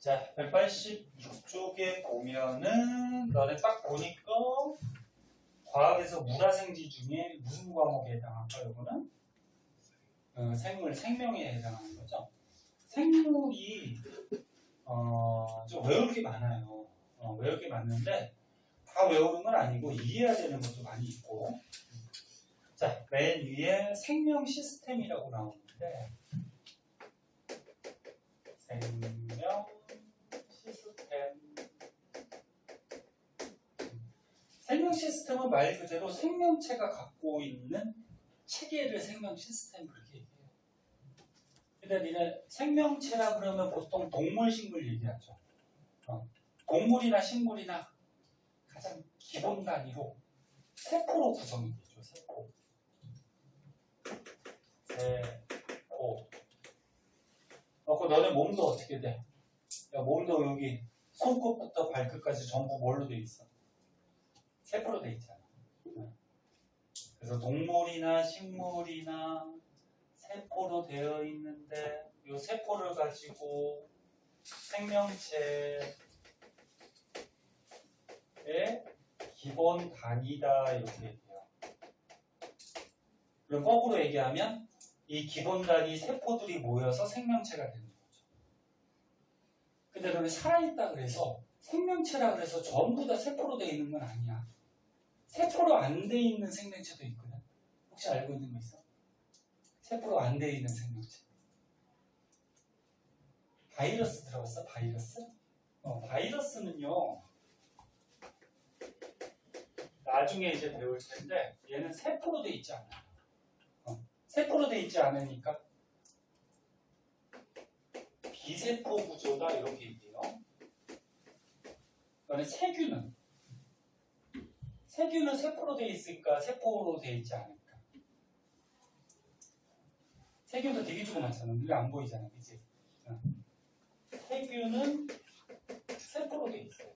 자, 186쪽에 보면은 너네 딱 보니까 과학에서 물화생지 중에 무슨 과목에 해당할까? 이거는 생물, 생명에 해당하는 거죠. 생물이 좀 외울 게 많아요. 외울 게 많은데 다 외우는 건 아니고 이해해야 되는 것도 많이 있고. 자, 맨 위에 생명 시스템이라고 나오는데 생명 시스템. 생명 시스템은 말 그대로 생명체가 갖고 있는 체계를 생명 시스템 그렇게 얘기해요. 근데 니네 생명체라 그러면 보통 동물, 식물 얘기하죠. 동물이나 식물이나 가장 기본 단위로 세포로 구성이 되죠. 세포. 그 너네 몸도 어떻게 돼? 야, 몸도 여기 손끝부터 발끝까지 전부 뭘로 돼 있어? 세포로 돼 있잖아. 그래서 동물이나 식물이나 세포로 되어 있는데 이 세포를 가지고 생명체의 기본 단위다 이렇게 얘기해요. 그럼 거꾸로 얘기하면 이 기본 단위 세포들이 모여서 생명체가 되는 거죠. 근데 너네 살아있다 그래서 생명체라 그래서 전부 다 세포로 되어 있는 건 아니야. 세포로 안 돼 있는 생명체도 있거든. 혹시 알고 있는 거 있어? 세포로 안 돼 있는 생명체. 바이러스 들어봤어? 바이러스? 바이러스는요. 나중에 이제 배울 텐데 얘는 세포로 돼 있지 않아요. 세포로 돼 있지 않으니까 비세포 구조다 이렇게 얘기해요. 그다음에 세균은 세포로 돼 있을까? 세포로 돼 있지 않을까? 세균도 되게 조그맣잖아. 눈에 안 보이잖아. 그치? 세균은 세포로 돼 있어요.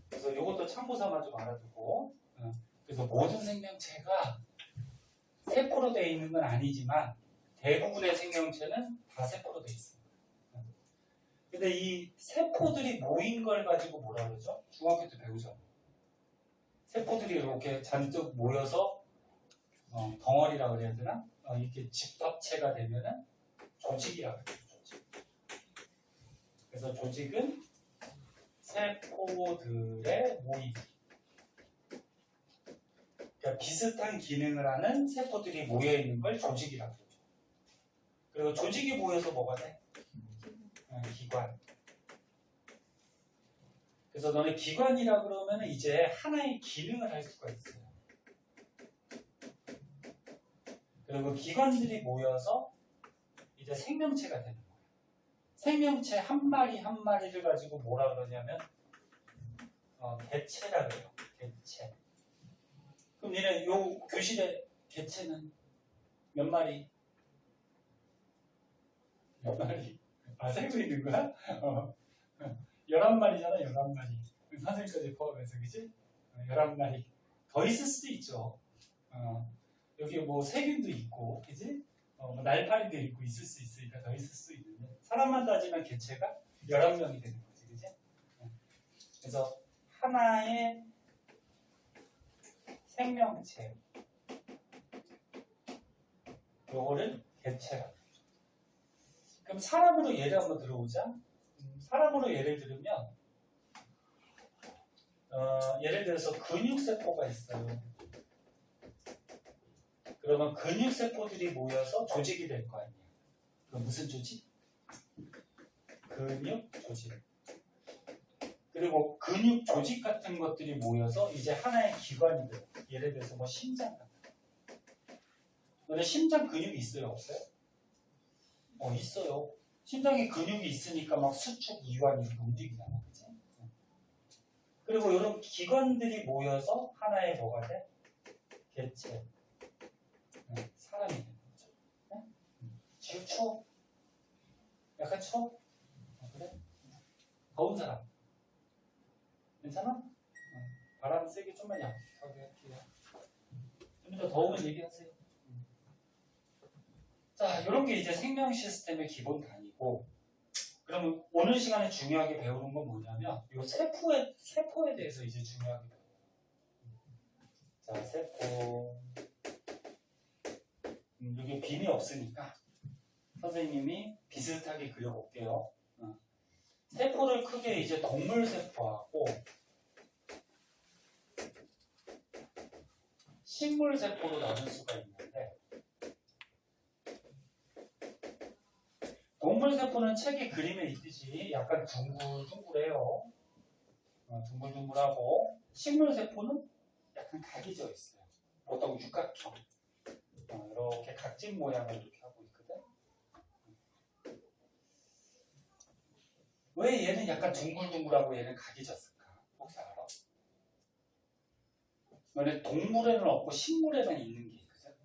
그래서 이것도 참고 삼아 좀 알아두고. 그래서 모든 생명체가 세포로 돼 있는 건 아니지만 대부분의 생명체는 다 세포로 돼 있어요. 근데 이 세포들이 모인 걸 가지고 뭐라 그러죠? 중학교 때 배우죠. 세포들이 이렇게 잔뜩 모여서 덩어리라 그래야 되나? 이렇게 집합체가 되면은 조직이라 그래요. 조직. 그래서 조직은 세포들의 모임. 그러니까 비슷한 기능을 하는 세포들이 모여 있는 걸 조직이라 그러죠. 그리고 조직이 모여서 뭐가 돼? 기관. 그래서 너네 기관이라 그러면 이제 하나의 기능을 할 수가 있어요. 그리고 기관들이 모여서 이제 생명체가 되는 거예요. 생명체 한 마리 한 마리를 가지고 뭐라 그러냐면 개체라 그래요. 개체. 그럼 니네 요 교실에 개체는 몇 마리? 몇 마리? 세고 있는 거야? 11마리잖아, 11마리. 선생님까지 포함해서, 그치? 11마리. 더 있을 수도 있죠. 여기 뭐 세균도 있고, 그치? 날파리도 있고 있을 수 있으니까 더 있을 수 있는데, 사람만 따지면 개체가 11명이 되는 거지, 그치? 그래서 하나의 생명체, 요거를 개체라고 하죠. 그럼 사람으로 예를 한번 들어보자. 사람으로 예를 들으면 예를 들어서 근육세포가 있어요. 그러면 근육세포들이 모여서 조직이 될 거 아니야. 그럼 무슨 조직? 근육 조직. 그리고 근육 조직 같은 것들이 모여서 이제 하나의 기관이 돼요. 예를 들어서 뭐 심장 같은 거. 너네 심장 근육이 있어요? 없어요? 있어요. 심장에 근육이 있으니까 막 수축, 이완 이렇게 움직이잖아. 그치? 그리고 이런 기관들이 모여서 하나의 뭐가 돼? 개체. 사람이 되는 거죠. 지금 추워? 약간 추워? 그래? 더운 사람? 괜찮아? 바람 세게 좀만 약하게 할게요. 좀 더 더우면 얘기하세요. 자, 이런 게 이제 생명 시스템의 기본 단위고, 그러면 오늘 시간에 중요하게 배우는 건 뭐냐면, 이 세포에 대해서 이제 중요하게 배워요. 자, 세포. 여기 빔이 없으니까 선생님이 비슷하게 그려볼게요. 세포를 크게 이제 동물 세포하고 식물 세포로 나눌 수가 있는데, 동물 세포는 책에 그림에 있듯이 약간 둥글둥글해요. 둥글둥글하고, 식물 세포는 약간 각이져 있어요. 보통 육각형. 이렇게 각진 모양을 이렇게 하고 있거든. 왜 얘는 약간 둥글둥글하고 얘는 각이졌을까? 혹시 알아? 원래 동물에는 없고 식물에만 있는 게 있거든.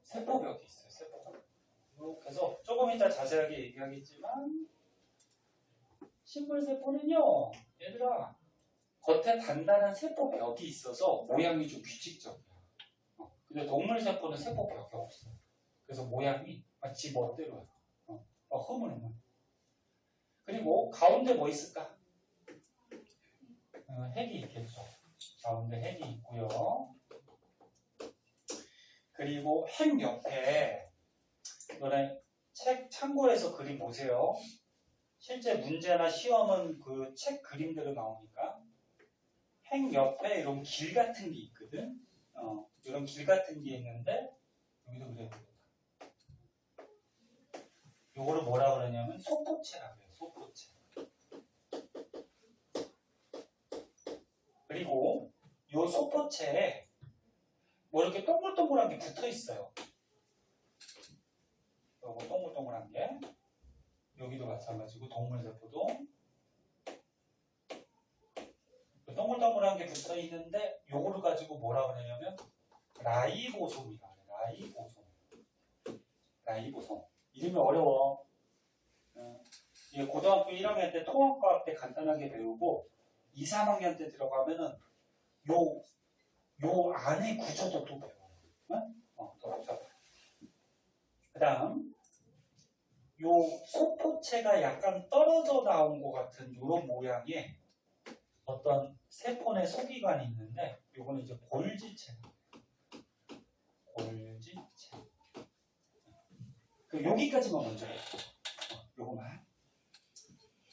세포벽이 있어요. 세포벽. 그래서 조금 이따 자세하게 얘기하겠지만, 식물 세포는요, 얘들아, 겉에 단단한 세포벽이 있어서 모양이 좀 규칙적이야. 근데 동물 세포는 세포벽이 없어. 그래서 모양이 마치 멋대로야. 흐물흐물. 그리고 가운데 뭐 있을까? 핵이 있겠죠. 가운데 핵이 있고요. 그리고 핵 옆에, 너네 책 참고해서 그림 보세요. 실제 문제나 시험은 그 책 그림대로 나오니까 핵 옆에 이런 길 같은 게 있거든. 이런 길 같은 게 있는데, 여기도 그래요. 요거를 뭐라 그러냐면 소포체라고 해요. 소포체. 그리고 요 소포체에 뭐 이렇게 동글동글한 게 붙어 있어요. 요거 동글동글한 게. 여기도 마찬가지고, 동물세포도 동글동글한 게 붙어 있는데, 요거를 가지고 뭐라 그러냐면 라이보솜이라 그래. 라이보솜. 이름이 어려워. 이게 고등학교 1학년 때 통합과학 때 간단하게 배우고, 2, 3학년 때 들어가면은 요 안에 구조도 또 배워요. 또 복잡해. 그 다음, 요 소포체가 약간 떨어져 나온 것 같은 요런 모양의 어떤 세포 내 소기관이 있는데, 요거는 이제 골지체. 여기까지만 먼저 해요. 요거만.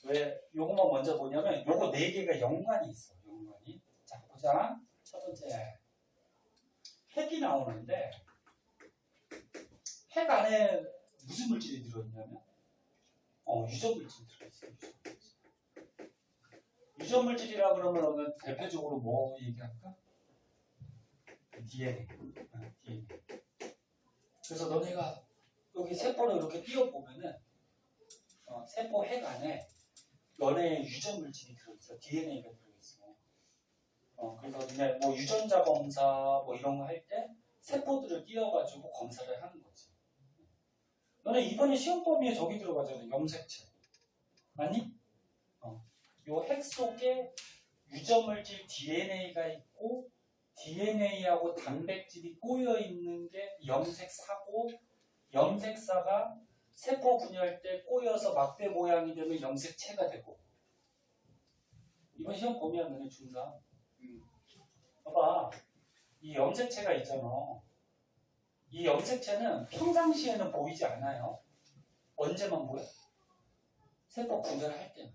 왜 요거만 먼저 보냐면, 요거 4개가 연관이 있어. 연관이. 자, 보자. 첫 번째. 핵이 나오는데, 핵 안에 무슨 물질이 들어있냐면, 유전물질이 들어있어요. 유전물질이라 그러면 오늘 대표적으로 뭐 얘기할까? DNA. DNA. 그래서 너네가 여기 세포를 이렇게 띄워보면은, 세포 핵 안에 너네의 유전물질이 들어있어. DNA가 들어있어. 그래서 이제 뭐 유전자 검사 뭐 이런 거 할 때 세포들을 띄워가지고 검사를 하는 거지. 너네 이번에 시험 범위에 저기 들어가잖아. 염색체. 맞니? 요 핵 속에 유전물질 DNA가 있고, DNA하고 단백질이 꼬여 있는 게 염색사고, 염색사가 세포 분열 때 꼬여서 막대 모양이 되면 염색체가 되고. 이번 시험 보면 너네 중3. 봐봐. 이 염색체가 있잖아. 이 염색체는 평상시에는 보이지 않아요. 언제만 보여? 세포 분열할 때는.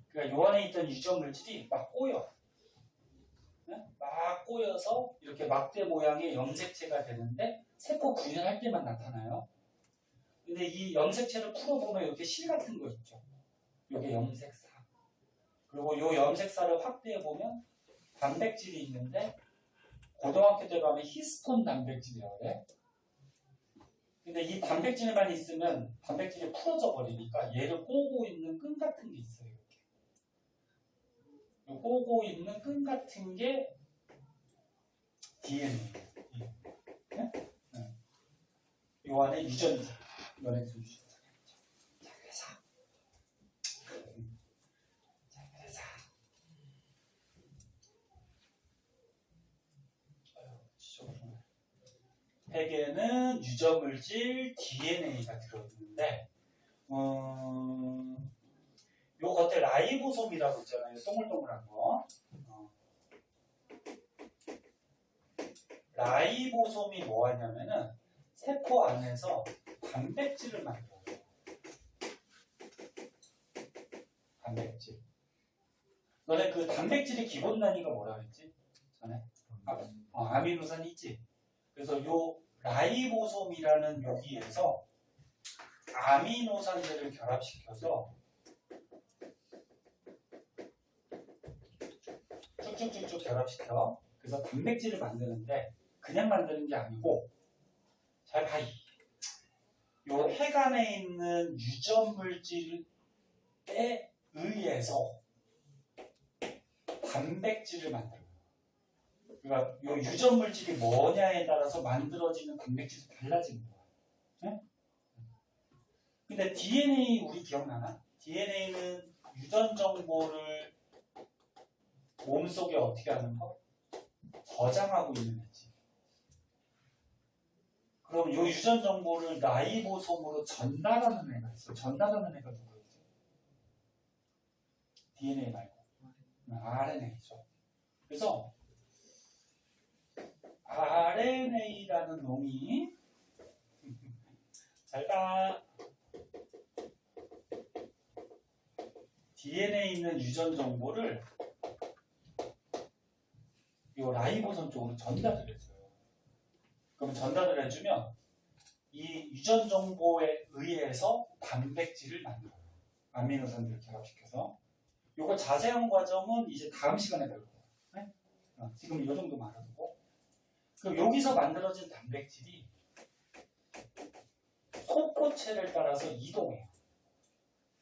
그러니까 요 안에 있던 유전물질이 막 꼬여. 막 꼬여서 이렇게 막대 모양의 염색체가 되는데, 세포 분열할 때만 나타나요. 근데 이 염색체를 풀어보면 이렇게 실 같은 거 있죠. 이게 염색사. 그리고 이 염색사를 확대해보면 단백질이 있는데, 고등학교 때 가면 히스톤 단백질이라고 그래. 근데 이 단백질만 있으면 단백질이 풀어져 버리니까 얘를 꼬고 있는 끈 같은 게 있어요. 이렇게. 꼬고 있는 끈 같은 게 DNA. 네? 이 안에 유전자. 너네 유전자. 그래서 핵이 핵에는 유전물질 DNA가 들어있는데 요 겉에 라이보솜이라고 있잖아요. 동글동글한 거. 라이보솜이 뭐 하냐면은 세포 안에서 단백질을 만들어요. 단백질. 너네 그 단백질의 기본 단위가 뭐라 그랬지? 전에? 아미노산이 있지. 그래서 요 라이보솜이라는 여기에서 아미노산들을 결합시켜서 쭉쭉쭉쭉 결합시켜. 그래서 단백질을 만드는데 그냥 만드는 게 아니고 잘 봐. 요 핵 안에 있는 유전물질에 의해서 단백질을 만들어요. 그러니까 요 유전물질이 뭐냐에 따라서 만들어지는 단백질이 달라지는 거야. 네? 근데 DNA 우리 기억나나? DNA는 유전 정보를 몸속에 어떻게 하는 거? 저장하고 있는 거지. 그럼 요 유전 정보를 라이보솜으로 전달하는 애가 있어. 전달하는 애가 누구였지? DNA 말고 RNA죠. 그래서 RNA라는 놈이 잘 봐. DNA에 있는 유전 정보를 이 라이보솜 쪽으로 전달을 해줘요. 그럼 전달을 해주면 이 유전 정보에 의해서 단백질을 만들어요. 아미노산들을 결합시켜서. 이거 자세한 과정은 이제 다음 시간에 배울 거예요. 네? 지금 이 정도 말하고. 그럼 여기서 만들어진 단백질이 소포체를 따라서 이동해요.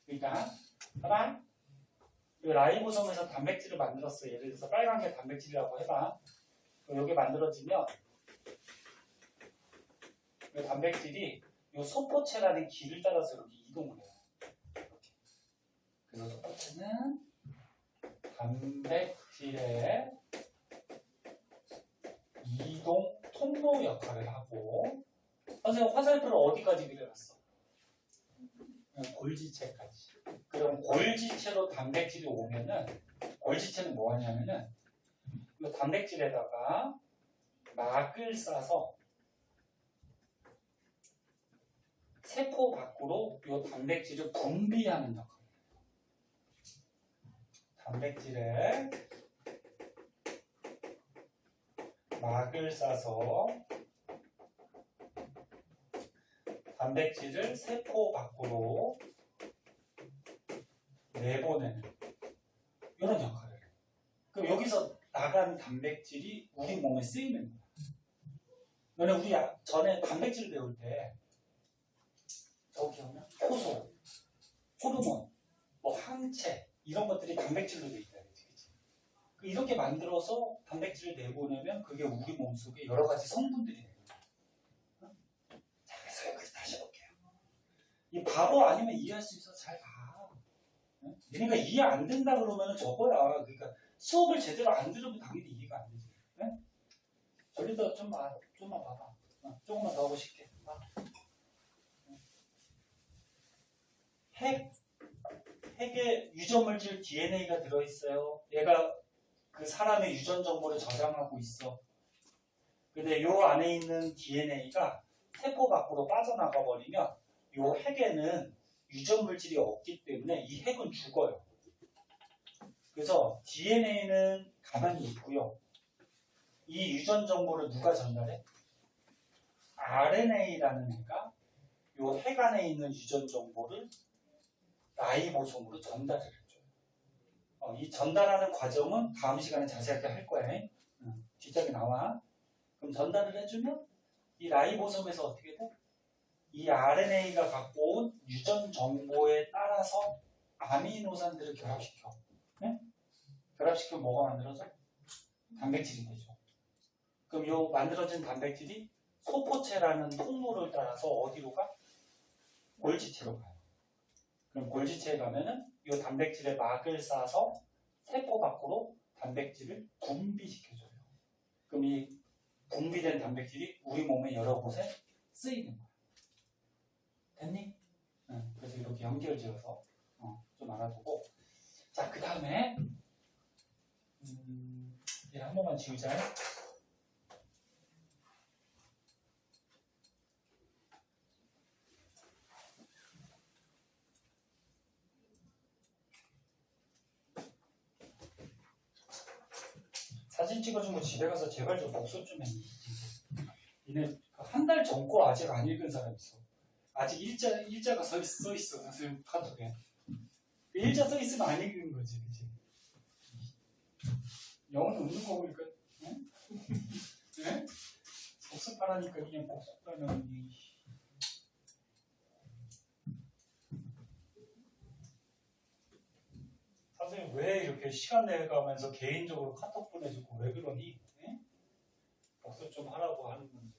그러니까 봐봐. 이 라이보솜에서 단백질을 만들었어. 예를 들어서 빨간 게 단백질이라고 해봐. 여기 만들어지면 이 단백질이 이 소포체라는 길을 따라서 이렇게 이동을 해요. 그래서 소포체는 단백질의 이동 통로 역할을 하고, 선생님 화살표를 어디까지 그려놨어? 골지체까지. 그럼 골지체로 단백질이 오면은, 골지체는 뭐 하냐면은 이 단백질에다가 막을 싸서 세포 밖으로 이 단백질을 분비하는 역할이에요. 단백질에 막을 싸서 단백질을 세포 밖으로 내보내는 이런 역할을 해요. 그럼 여기서 나간 단백질이 우리 몸에 쓰이는 거야. 너네 우리 전에 단백질 배울 때 저기 기억나? 효소, 호르몬, 뭐 항체 이런 것들이 단백질로 돼 있다. 그치? 이렇게 만들어서 단백질을 내보내면 그게 우리 몸속에 여러 가지 성분들이 돼요. 자, 그래서 여기까지 다시 해볼게요. 이 바보 아니면 이해할 수 있어서 잘 봐. 그러니까 이해 안 된다 그러면 저거야. 그러니까 수업을 제대로 안 들으면 당연히 이해가 안 되지. 네? 저리도 좀만 봐봐. 조금만 더 하고 싶게. 핵에 유전물질 DNA가 들어있어요. 얘가 그 사람의 유전 정보를 저장하고 있어. 근데 요 안에 있는 DNA가 세포 밖으로 빠져나가 버리면 요 핵에는 유전물질이 없기 때문에 이 핵은 죽어요. 그래서 DNA는 가만히 있고요. 이 유전 정보를 누가 전달해? RNA라는 애가 요 핵 안에 있는 유전 정보를 라이보솜으로 전달을 해줘요. 이 전달하는 과정은 다음 시간에 자세하게 할 거야. 뒷장에 나와. 그럼 전달을 해주면 이 라이보솜에서 어떻게 돼? 이 RNA가 갖고 온 유전 정보에 따라서 아미노산들을 결합시켜. 네? 결합시키면 뭐가 만들어져? 단백질이 되죠. 그럼 요 만들어진 단백질이 소포체라는 통로를 따라서 어디로 가? 골지체로 가요. 그럼 골지체에 가면은 이 단백질에 막을 싸서 세포 밖으로 단백질을 분비시켜줘요. 그럼 이 분비된 단백질이 우리 몸의 여러 곳에 쓰이는 거야. 됐니? 그래서 이렇게 연결지어서 좀 알아두고. 자, 그 다음에 얘를 한 번만 지우자. 사진 찍어준 거 집에 가서 제발 좀 복습 좀 해. 얘네 한 달 전 거 아직 안 읽은 사람 있어. 아직 일자가 써 있어. 선생님 카톡에. 일자 써 있으면 안 읽은 거지, 그치? 영어는 웃는 거 보니까, 응? 네? 복습하라니까 그냥 복습하면 선생님 왜 이렇게 시간 내가면서 개인적으로 카톡 보내주고 왜 그러니? 네? 복습 좀 하라고 하는 건데.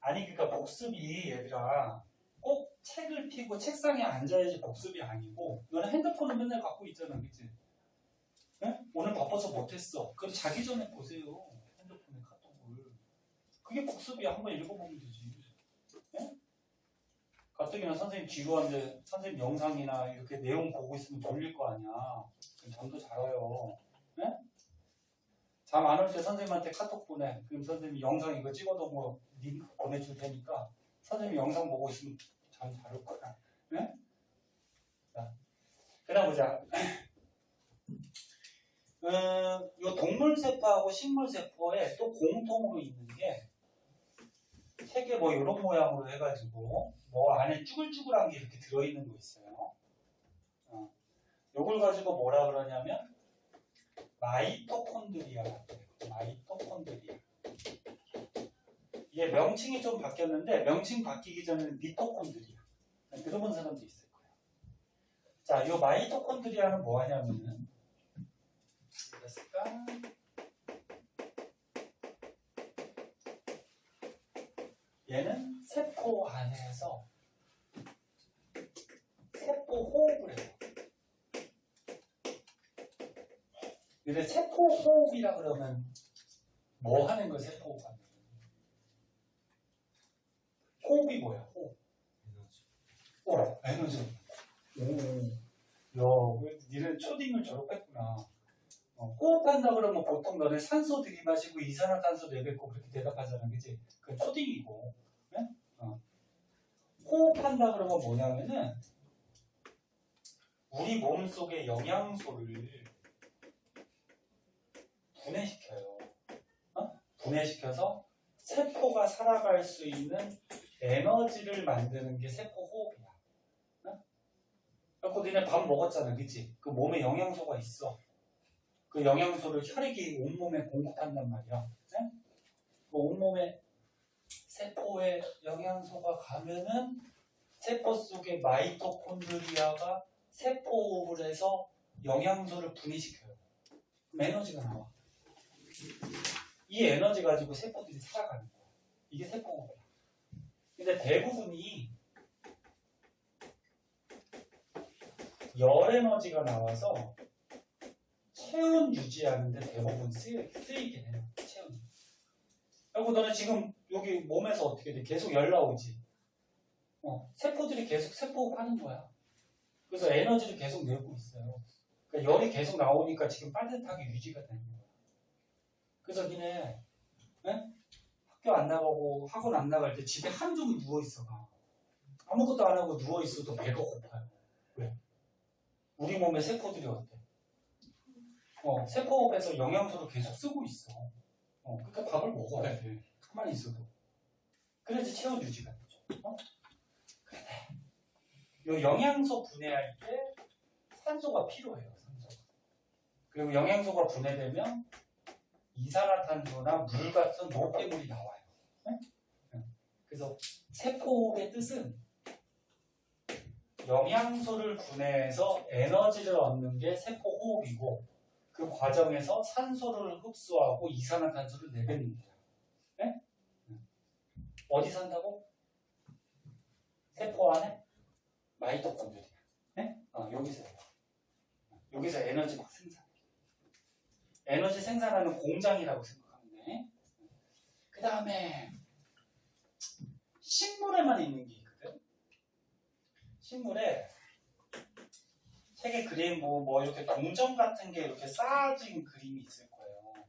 아니 그러니까 복습이 얘들아 꼭 책을 펴고 책상에 앉아야지 복습이 아니고 너는 핸드폰을 맨날 갖고 있잖아, 그치? 네? 오늘 바빠서 못했어. 그럼 자기 전에 보세요. 핸드폰에 카톡을. 그게 복습이야. 한번 읽어보면 되지. 네? 가뜩이나 선생님 지루한데 선생님 영상이나 이렇게 내용 보고 있으면 졸릴 거 아니야. 그럼 잠도 잘 와요. 네? 잠 안 올 때 선생님한테 카톡 보내. 그럼 선생님이 영상 이거 찍어도 뭐 링크 보내줄 테니까 선생님이 영상 보고 있으면 잠 잘 올 거야. 네? 자, 그다음 보자. 요 동물세포하고 식물세포에 또 공통으로 있는 게 책에 뭐 이런 모양으로 해가지고 뭐 안에 쭈글쭈글한 게 이렇게 들어있는 거 있어요. 요걸 가지고 뭐라 그러냐면 마이토콘드리아라고 해요. 마이토콘드리아. 이게 명칭이 좀 바뀌었는데 명칭 바뀌기 전에는 미토콘드리아. 들어본 사람도 있을 거예요. 자, 요 마이토콘드리아는 뭐 하냐면은 됐을까? 얘는 세포 안에서 세포 호흡을 해요. 근데 세포 호흡이라 그러면 뭐 하는 거 세포 호흡 하는 거? 호흡이 뭐야? 호흡. 에너지. 오. 야, 니는 초딩을 졸업했구나. 호흡한다 그러면 보통 너네 산소 들이마시고 이산화탄소 내뱉고 그렇게 대답하잖아, 그치? 그건 초딩이고. 네? 호흡한다 그러면 뭐냐면은 우리 몸속의 영양소를 분해시켜요. 분해시켜서 세포가 살아갈 수 있는 에너지를 만드는 게 세포 호흡이야. 그래서 니네 밥 먹었잖아, 그치? 그 몸에 영양소가 있어. 그 영양소를 혈액이 온몸에 공급한단 말이야. 네? 그 온몸에 세포에 영양소가 가면은 세포 속의 마이토콘드리아가 세포호흡을 해서 영양소를 분해시켜요. 그럼 에너지가 나와. 이 에너지 가지고 세포들이 살아가는 거야. 이게 세포호흡이야. 근데 대부분이 열 에너지가 나와서 체온 유지하는데 대부분 쓰이긴 해요. 체온. 그리고 너는 지금 여기 몸에서 어떻게 돼? 계속 열 나오지. 세포들이 계속 세포호흡 하는 거야. 그래서 에너지를 계속 내고 있어요. 그러니까 열이 계속 나오니까 지금 따뜻하게 유지가 되는 거야. 그래서 니네 학교 안 나가고 학원 안 나갈 때 집에 하루 종일 누워있어 봐. 아무것도 안 하고 누워있어도 배가 고파요. 왜? 우리 몸의 세포들이 어때? 세포에서 영양소를 계속 쓰고 있어. 그러니까 밥을 먹어야 돼. 가만히 있어도. 그래야지 체온 유지가 되죠. 그래. 요 영양소 분해할 때 산소가 필요해요. 산소가. 그리고 영양소가 분해되면 이산화탄소나 물 같은 노폐물이 나와요. 그래서 세포의 뜻은 영양소를 분해해서 에너지를 얻는 게 세포호흡이고 그 과정에서 산소를 흡수하고 이산화탄소를 내뱉는 거야. 네? 어디 산다고? 세포 안에? 마이토콘드리아. 네? 여기서요. 여기서 에너지 막 생산해. 에너지 생산하는 공장이라고 생각하면 돼. 다음에 식물에만 있는 게 있거든. 식물에 책에 그림 뭐 이렇게 동전 같은 게 이렇게 쌓아진 그림이 있을 거예요.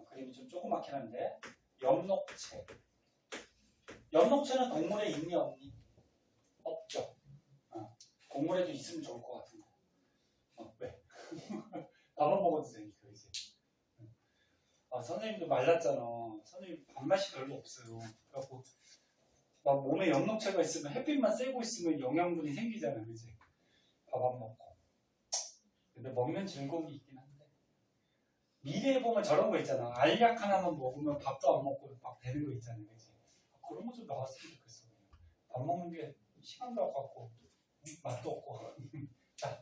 그림이 좀 조그맣긴 한데 엽록체. 엽록체는 동물에 있니 없니? 없죠. 동물에도 있으면 좋을 것 같은데. 왜? 밥만 먹어도 되니까 이제. 선생님도 말랐잖아. 선생님 밥맛이 별로 없어요. 그래갖고 막 몸에 엽록체가 있으면 햇빛만 쐬고 있으면 영양분이 생기잖아, 그지? 밥 안 먹고. 근데 먹는 즐거움이 있긴 한데 미래에 보면 저런 거 있잖아. 알약 하나만 먹으면 밥도 안 먹고 막 되는 거 있잖아, 그지? 그런 거 좀 나왔으면 좋겠어. 밥 먹는 게 시간도 아깝고 맛도 없고. 자,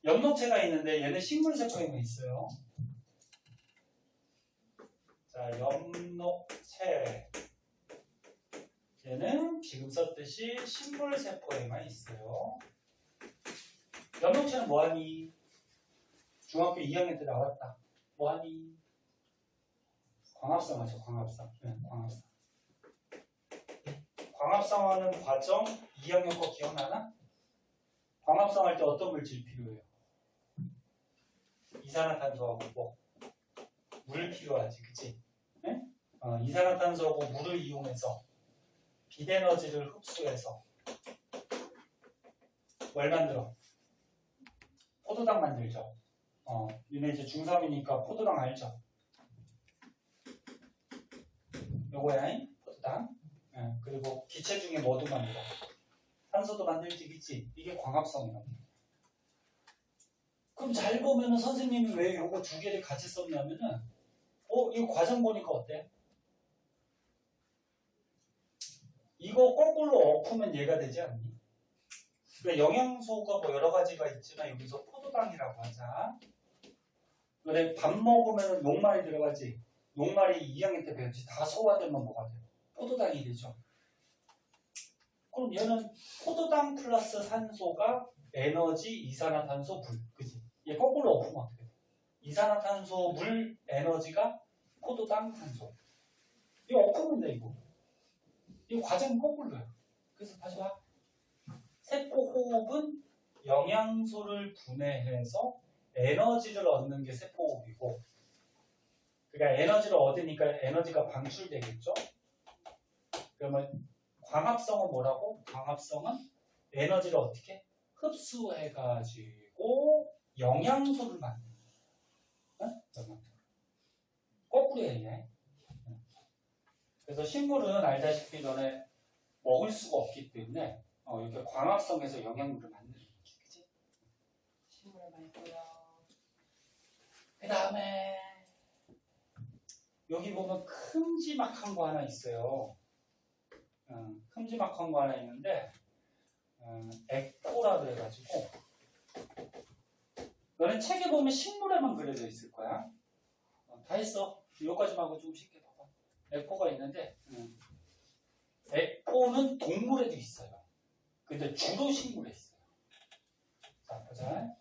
엽록체가 있는데 얘는 식물세포에만 있어요. 자, 엽록체. 얘는 지금 썼듯이 식물세포에만 있어요. 엽록체는 뭐하니? 중학교 2학년 때 나왔다. 뭐하니? 광합성 하죠, 광합성. 네, 광합성. 광합성하는 과정 2학년 거 기억나나? 광합성 할 때 어떤 물질 필요해요? 이산화탄소하고 뭐? 물 필요하지, 그치? 네? 이산화탄소하고 물을 이용해서 빛에너지를 흡수해서 뭘 만들어? 포도당 만들죠. 니네 이제 중3이니까 포도당 알죠? 요거야, 포도당. 그리고 기체 중에 뭐도 만들어? 산소도 만들지, 그치? 이게 광합성이라고. 그럼 잘 보면은 선생님이 왜 요거 두 개를 같이 썼냐면은, 이거 과정 보니까 어때? 이거 거꾸로 엎으면 얘가 되지 않니? 그러니까 영양소가 뭐 여러 가지가 있지만 여기서 포도당이라고 하자. 그래, 밥 먹으면 녹말이 들어가지. 녹말이 2학년 때 배웠지. 다 소화되면 뭐가 돼요? 포도당이 되죠. 그럼 얘는 포도당 플러스 산소가 에너지, 이산화탄소, 물. 그지? 얘 거꾸로 엎으면 어떻게 돼? 이산화탄소, 물, 에너지가 포도당, 산소. 이거 엎으면 돼, 이거. 이 과정은 거꾸로야. 그래서 다시 봐. 세포호흡은 영양소를 분해해서 에너지를 얻는 게 세포호흡이고, 그러니까 에너지를 얻으니까 에너지가 방출되겠죠? 그러면 광합성은 뭐라고? 광합성은 에너지를 어떻게? 흡수해가지고 영양소를 만드는 거야. 거꾸로 해. 그래서 식물은 알다시피 너네 먹을 수가 없기 때문에 이렇게 광합성에서 영양분을 만드는 거지, 그치? 식물에만 있고요. 그 다음에 여기 보면 큼지막한 거 하나 있어요. 큼지막한 거 하나 있는데 에코라 그래가지고 너네 책에 보면 식물에만 그려져 있을 거야. 다 했어. 여기까지만 하고 좀 쉽게 봐봐. 에코가 있는데 에코는 동물에도 있어요. 근데 주로 식물에 있어요. 자, 보자.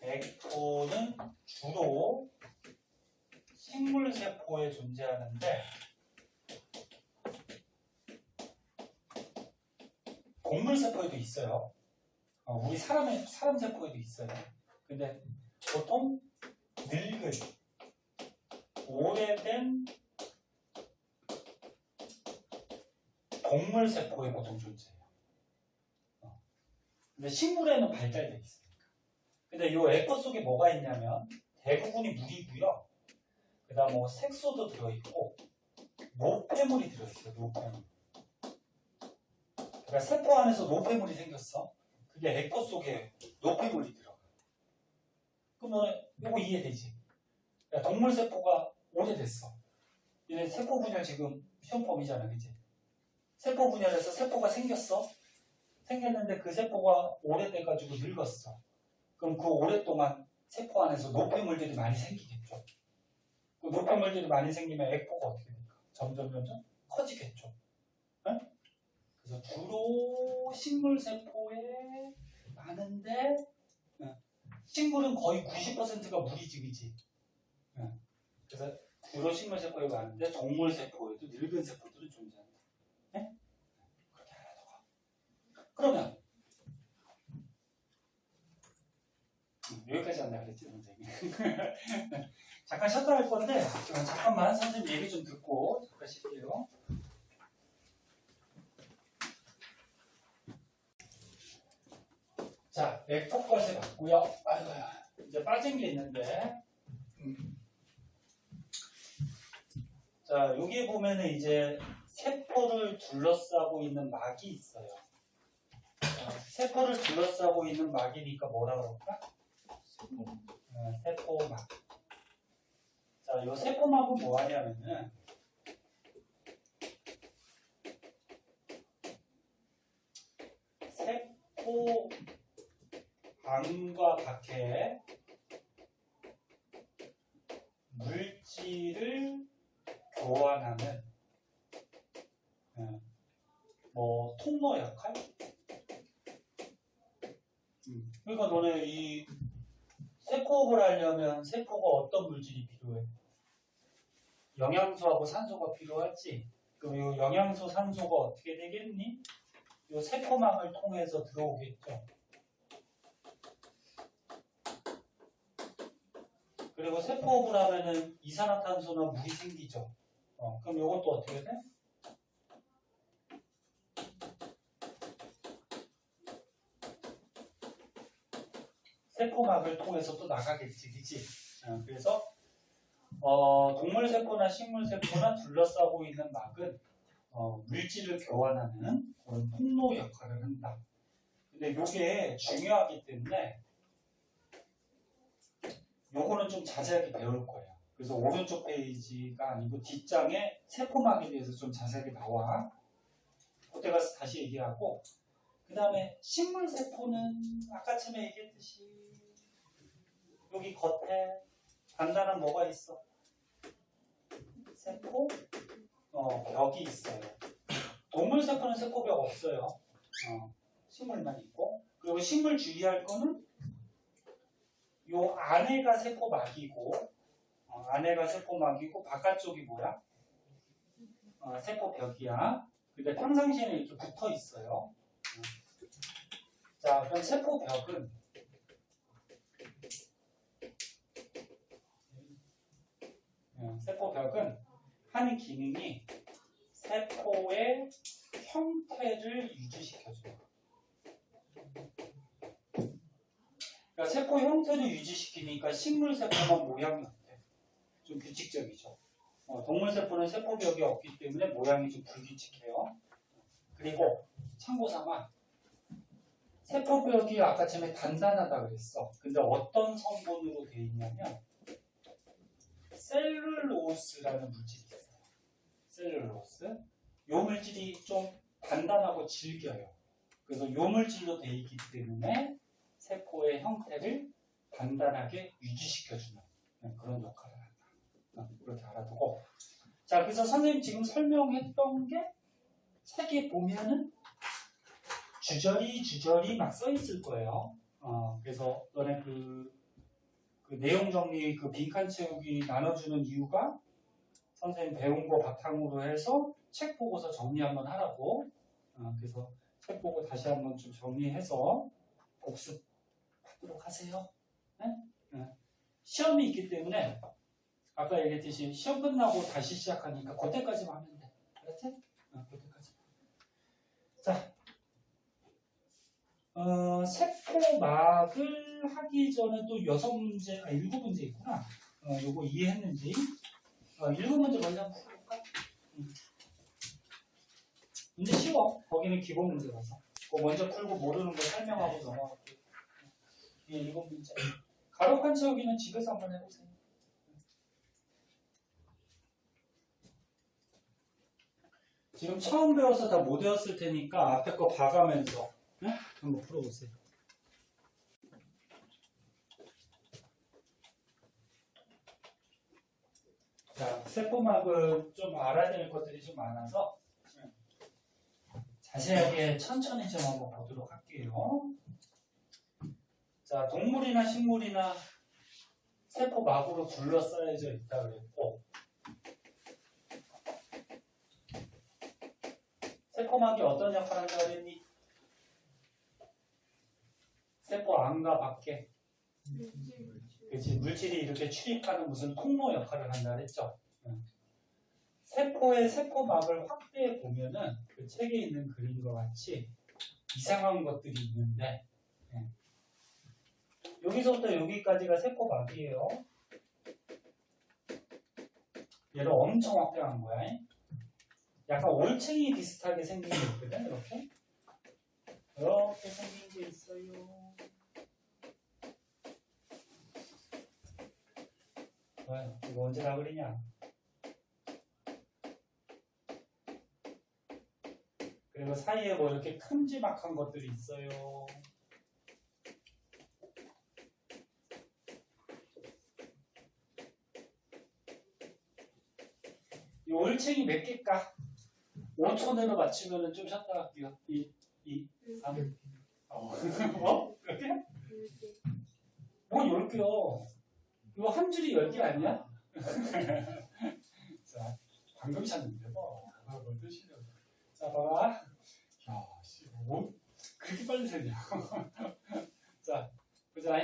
에코는 주로 식물세포에 존재하는데 동물세포에도 있어요. 우리 사람 세포에도 있어요. 근데 보통 늙은 오래된 동물세포에 보통 존재해요. 근데 식물에는 발달되어 있으니까. 근데 이 에코 속에 뭐가 있냐면 대부분이 물이고요. 그 다음 뭐 색소도 들어있고 노폐물이 들어있어요. 노폐물. 그러니까 세포 안에서 노폐물이 생겼어. 그게 에코 속에 노폐물이 들어가. 그럼 너는 이거 이해되지? 그러니까 동물세포가 오래됐어. 얘네 세포 분열 지금 시험 범위잖아, 그치? 세포 분열해서 세포가 생겼어. 생겼는데 그 세포가 오래돼가지고 늙었어. 그럼 그 오랫동안 세포 안에서 노폐물들이 많이 생기겠죠. 그 노폐물들이 많이 생기면 에코가 어떻게 될까? 점점 커지겠죠. 네? 그래서 주로 식물세포에 많은데 식물은 거의 90%가 물이지, 그지? 그래서 주로 식물 세포에 많은데 동물 세포에도 늙은 세포들은 존재한다. 네? 그렇게 알아둬. 그러면 여기까지 한다 그랬지, 선생님. 잠깐 쉬었다 할 건데 잠깐만 선생님 얘기 좀 듣고 잠깐 쉴게요. 자, 액폭과세 봤고요. 아이고, 이제 빠진 게 있는데, 자, 여기 보면은 이제 세포를 둘러싸고 있는 막이 있어요. 세포를 둘러싸고 있는 막이니까 뭐라 그럴까? 세포막. 자, 이 세포막은 뭐 하냐면은 세포 안과 밖에 물질을 교환하는 뭐 통로 역할? 그러니까 너네 이 세포업을 하려면 세포가 어떤 물질이 필요해? 영양소하고 산소가 필요하지? 그럼 이 영양소, 산소가 어떻게 되겠니? 이 세포막을 통해서 들어오겠죠. 그리고 세포업을 하면은 이산화탄소나 물이 생기죠. 그럼 이것도 어떻게 돼? 세포막을 통해서 또 나가겠지, 그치? 그래서 동물 세포나 식물 세포나 둘러싸고 있는 막은 물질을 교환하는 그런 통로 역할을 한다. 근데 이게 중요하기 때문에 요거는 좀 자세하게 배울 거예요. 그래서 오른쪽 페이지가 아니고 뒷장에 세포막에 대해서 좀 자세하게 나와. 그때 가서 다시 얘기하고, 그 다음에 식물 세포는 아까 처음에 얘기했듯이 여기 겉에 단단한 뭐가 있어? 세포 벽이 있어요. 동물 세포는 세포벽 없어요. 식물만 있고. 그리고 식물 주의할 거는 요 안에가 세포막이고, 안에가 세포막이고 바깥쪽이 뭐야? 세포벽이야. 근데 평상시에는 이렇게 붙어 있어요. 자, 그럼 세포벽은 하는 기능이 세포의 형태를 유지시켜줘요. 그러니까 세포 형태를 유지시키니까 식물 세포만 모양이 어때? 좀 규칙적이죠. 동물 세포는 세포벽이 없기 때문에 모양이 좀 불규칙해요. 그리고 참고삼아 세포벽이 아까 전에 단단하다 그랬어. 근데 어떤 성분으로 되어 있냐면 셀룰로스라는 물질이 있어요. 셀룰로스. 이 물질이 좀 단단하고 질겨요. 그래서 이 물질로 되어 있기 때문에 세포의 형태를 단단하게 유지시켜주는 그런 역할을 한다. 그렇게 알아두고. 자, 그래서 선생님 지금 설명했던 게 책에 보면은 주저리 막 써 있을 거예요. 그래서 너네 그 내용 정리, 그 빈칸 채우기 나눠주는 이유가 선생님 배운 거 바탕으로 해서 책 보고서 정리 한번 하라고. 그래서 책 보고 다시 한번 좀 정리해서 복습하도록 하세요. 네? 시험이 있기 때문에 아까 얘기했듯이 시험 끝나고 다시 시작하니까 그때까지만 하면 돼. 알았지? 그때까지. 자, 세포막을 하기 전에 또 6문제, 7문제 있구나. 요거 이해했는지. 7문제 먼저 한번 풀어볼까? 문제 쉬워. 거기는 기본 문제라서. 그거 먼저 풀고 모르는 거 설명하고 넘어갈게요. 7문제. 가로칸 채우기는 집에서 한번 해보세요. 지금 처음 배워서 다 못 외웠을 테니까 앞에 거 봐가면서 한번 풀어보세요. 자, 세포막은 좀 알아야 될 것들이 좀 많아서 자세하게 천천히 좀 한번 보도록 할게요. 자, 동물이나 식물이나 세포막으로 둘러싸여져 있다 그랬고, 세포막이 어떤 역할을 한다 그랬니? 세포 안과 밖에, 그치, 물질이 이렇게 출입하는 무슨 통로 역할을 한다 그랬죠. 세포의 세포막을 확대해 보면은 그 책에 있는 그림과 같이 이상한 것들이 있는데, 여기서부터 여기까지가 세포막이에요. 얘를 엄청 확대한 거야. 약간 올챙이 비슷하게 생긴 게 있거든, 이렇게. 이렇게 생긴 게 있어요. 이거 언제 다 그리냐? 그리고 사이에 뭐 이렇게 큼지막한 것들이 있어요. 이 올챙이 몇 개일까? 5초 내로 맞추면 좀 쉬었다 갈게요. 1, 2, 3. 어? 몇 개? 뭐 10개요? 이거 한 줄이 10개 아니야? 자, 방금 샷는데 뭐. 뭘 뜻이냐고. 자, 봐봐. 야, 씨, 뭐 그렇게 빨리 세냐? 자, 보자.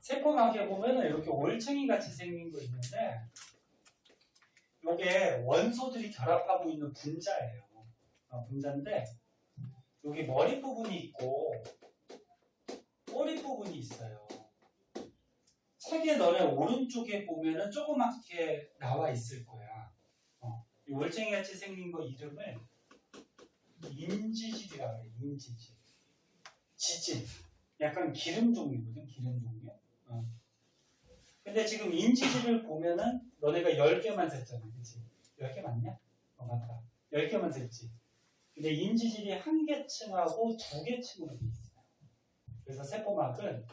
세포막에 보면은 이렇게 올챙이 같이 생긴 거 있는데, 이게 원소들이 결합하고 있는 분자예요. 분자인데, 여기 머리 부분이 있고, 꼬리 부분이 있어요. 책에 너네 오른쪽에 보면은 조그맣게 나와 있을 거야. 이 올챙이 같이 생긴 거 이름을 인지질이라고 해요. 인지질. 지질. 약간 기름 종류거든, 기름 종류. 근데 지금 인지질을 보면은 너네가 10개만 셌잖아. 그치? 10개 맞냐? 맞다. 10개만 셌지. 근데 인지질이 1개층하고 2개층으로 돼 있어요. 그래서 세포막은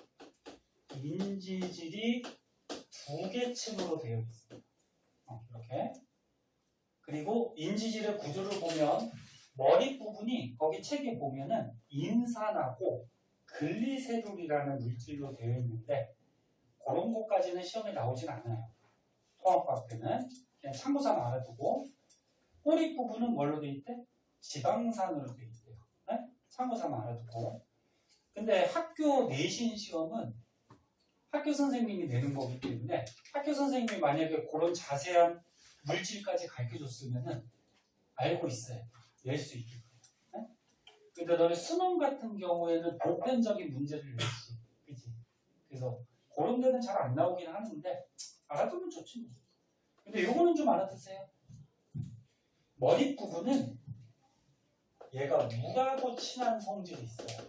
인지질이 2개층으로 되어 있어요. 이렇게. 그리고 인지질의 구조를 보면 머리 부분이 거기 책에 보면은 인산하고 글리세롤이라는 물질로 되어 있는데, 그런 것까지는 시험에 나오진 않아요. 통합과학 때는 그냥 참고사만 알아두고, 꼬리 부분은 뭘로 되어 있대? 지방산으로 되어 있대요. 네? 참고사만 알아두고. 근데 학교 내신 시험은 학교 선생님이 내는 거기 때문에, 학교 선생님이 만약에 그런 자세한 물질까지 가르쳐줬으면은 알고 있어요. 낼 수 있게끔. 네? 근데 너네 수능 같은 경우에는 보편적인 문제를 냈지. 그치? 그래서 그런 데는 잘 안 나오긴 하는데 알아두면 좋지. 근데 요거는 좀 알아두세요. 머리 부분은 얘가 물하고 친한 성질이 있어요.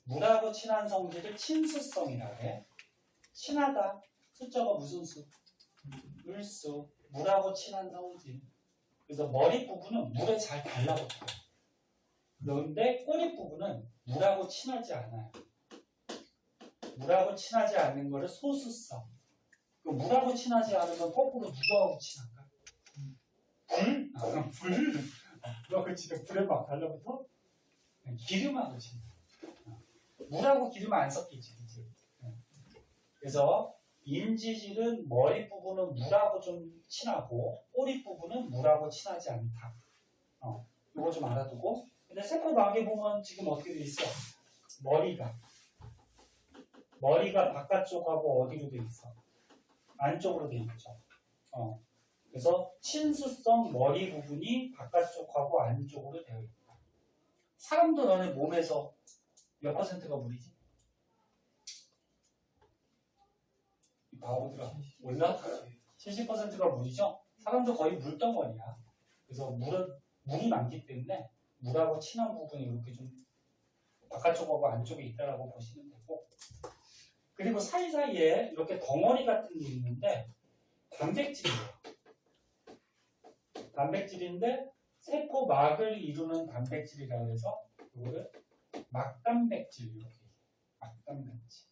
물하고 친한 성질을 친수성이라고 해. 친하다. 숫자가 무슨 수? 물수. 물하고 친한 성질. 그래서 머리 부분은 물에 잘 달라붙어요. 그런데 꼬리 부분은 물하고 친하지 않아요. 물하고 친하지 않는 거를 소수성. 물하고 친하지 않으면 거꾸로 누구하고 친할까? 불? 불? 물하고 친해. 불에 막 달라붙어? 기름하고 친해. 물하고 기름 안 섞이지. 그치? 그래서 인지질은 머리 부분은 물하고 좀 친하고 꼬리 부분은 물하고 친하지 않다. 이거 좀 알아두고. 근데 세포막에 보면 지금 어떻게 돼 있어? 머리가 바깥쪽하고 어디로 돼 있어? 안쪽으로 돼 있죠. 그래서 친수성 머리 부분이 바깥쪽하고 안쪽으로 되어 있다. 사람도 너네 몸에서 몇 퍼센트가 물이지? 바보들아, 몰라? 70%가 물이죠? 사람도 거의 물덩어리야. 그래서 물이 많기 때문에 물하고 친한 부분이 이렇게 좀 바깥쪽하고 안쪽에 있다라고 보시면 되고, 그리고 사이사이에 이렇게 덩어리 같은 게 있는데 단백질이에요. 단백질인데 세포막을 이루는 단백질이라고 해서 이거를 막단백질, 이렇게 막단백질.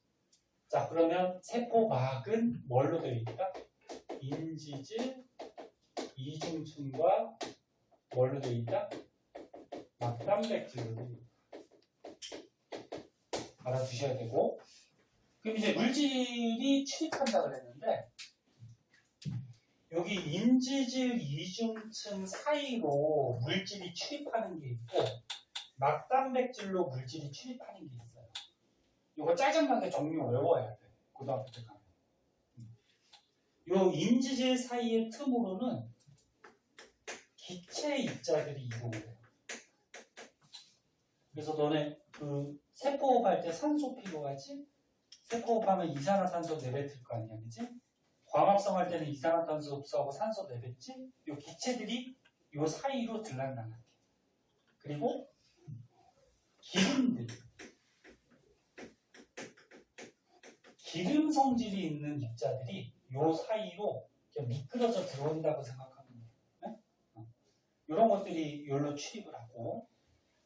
자, 그러면 세포막은 뭘로 되어 있다? 인지질, 이중층과 뭘로 되어 있다? 막단백질로 되어 있다. 알아두셔야 되고. 그럼 이제 물질이 출입한다 그랬는데 여기 인지질 이중층 사이로 물질이 출입하는 게 있고 막단백질로 물질이 출입하는 게 있어요. 이거 짜증나게 종류 외워야 돼. 고등학교 때 가면. 요 인지질 사이의 틈으로는 기체 입자들이 이동을 해요. 그래서 너네 그 세포호흡할 때 산소 필요하지? 세포호흡하면 이산화탄소 내뱉을 거 아니야, 그지? 광합성 할 때는 이산화탄소 흡수하고 산소 내뱉지? 요 기체들이 요 사이로 들락날락해. 그리고 기름들, 기름 성질이 있는 입자들이 요 사이로 미끄러져 들어온다고 생각하면 돼요. 네? 이런 것들이 여기로 출입을 하고,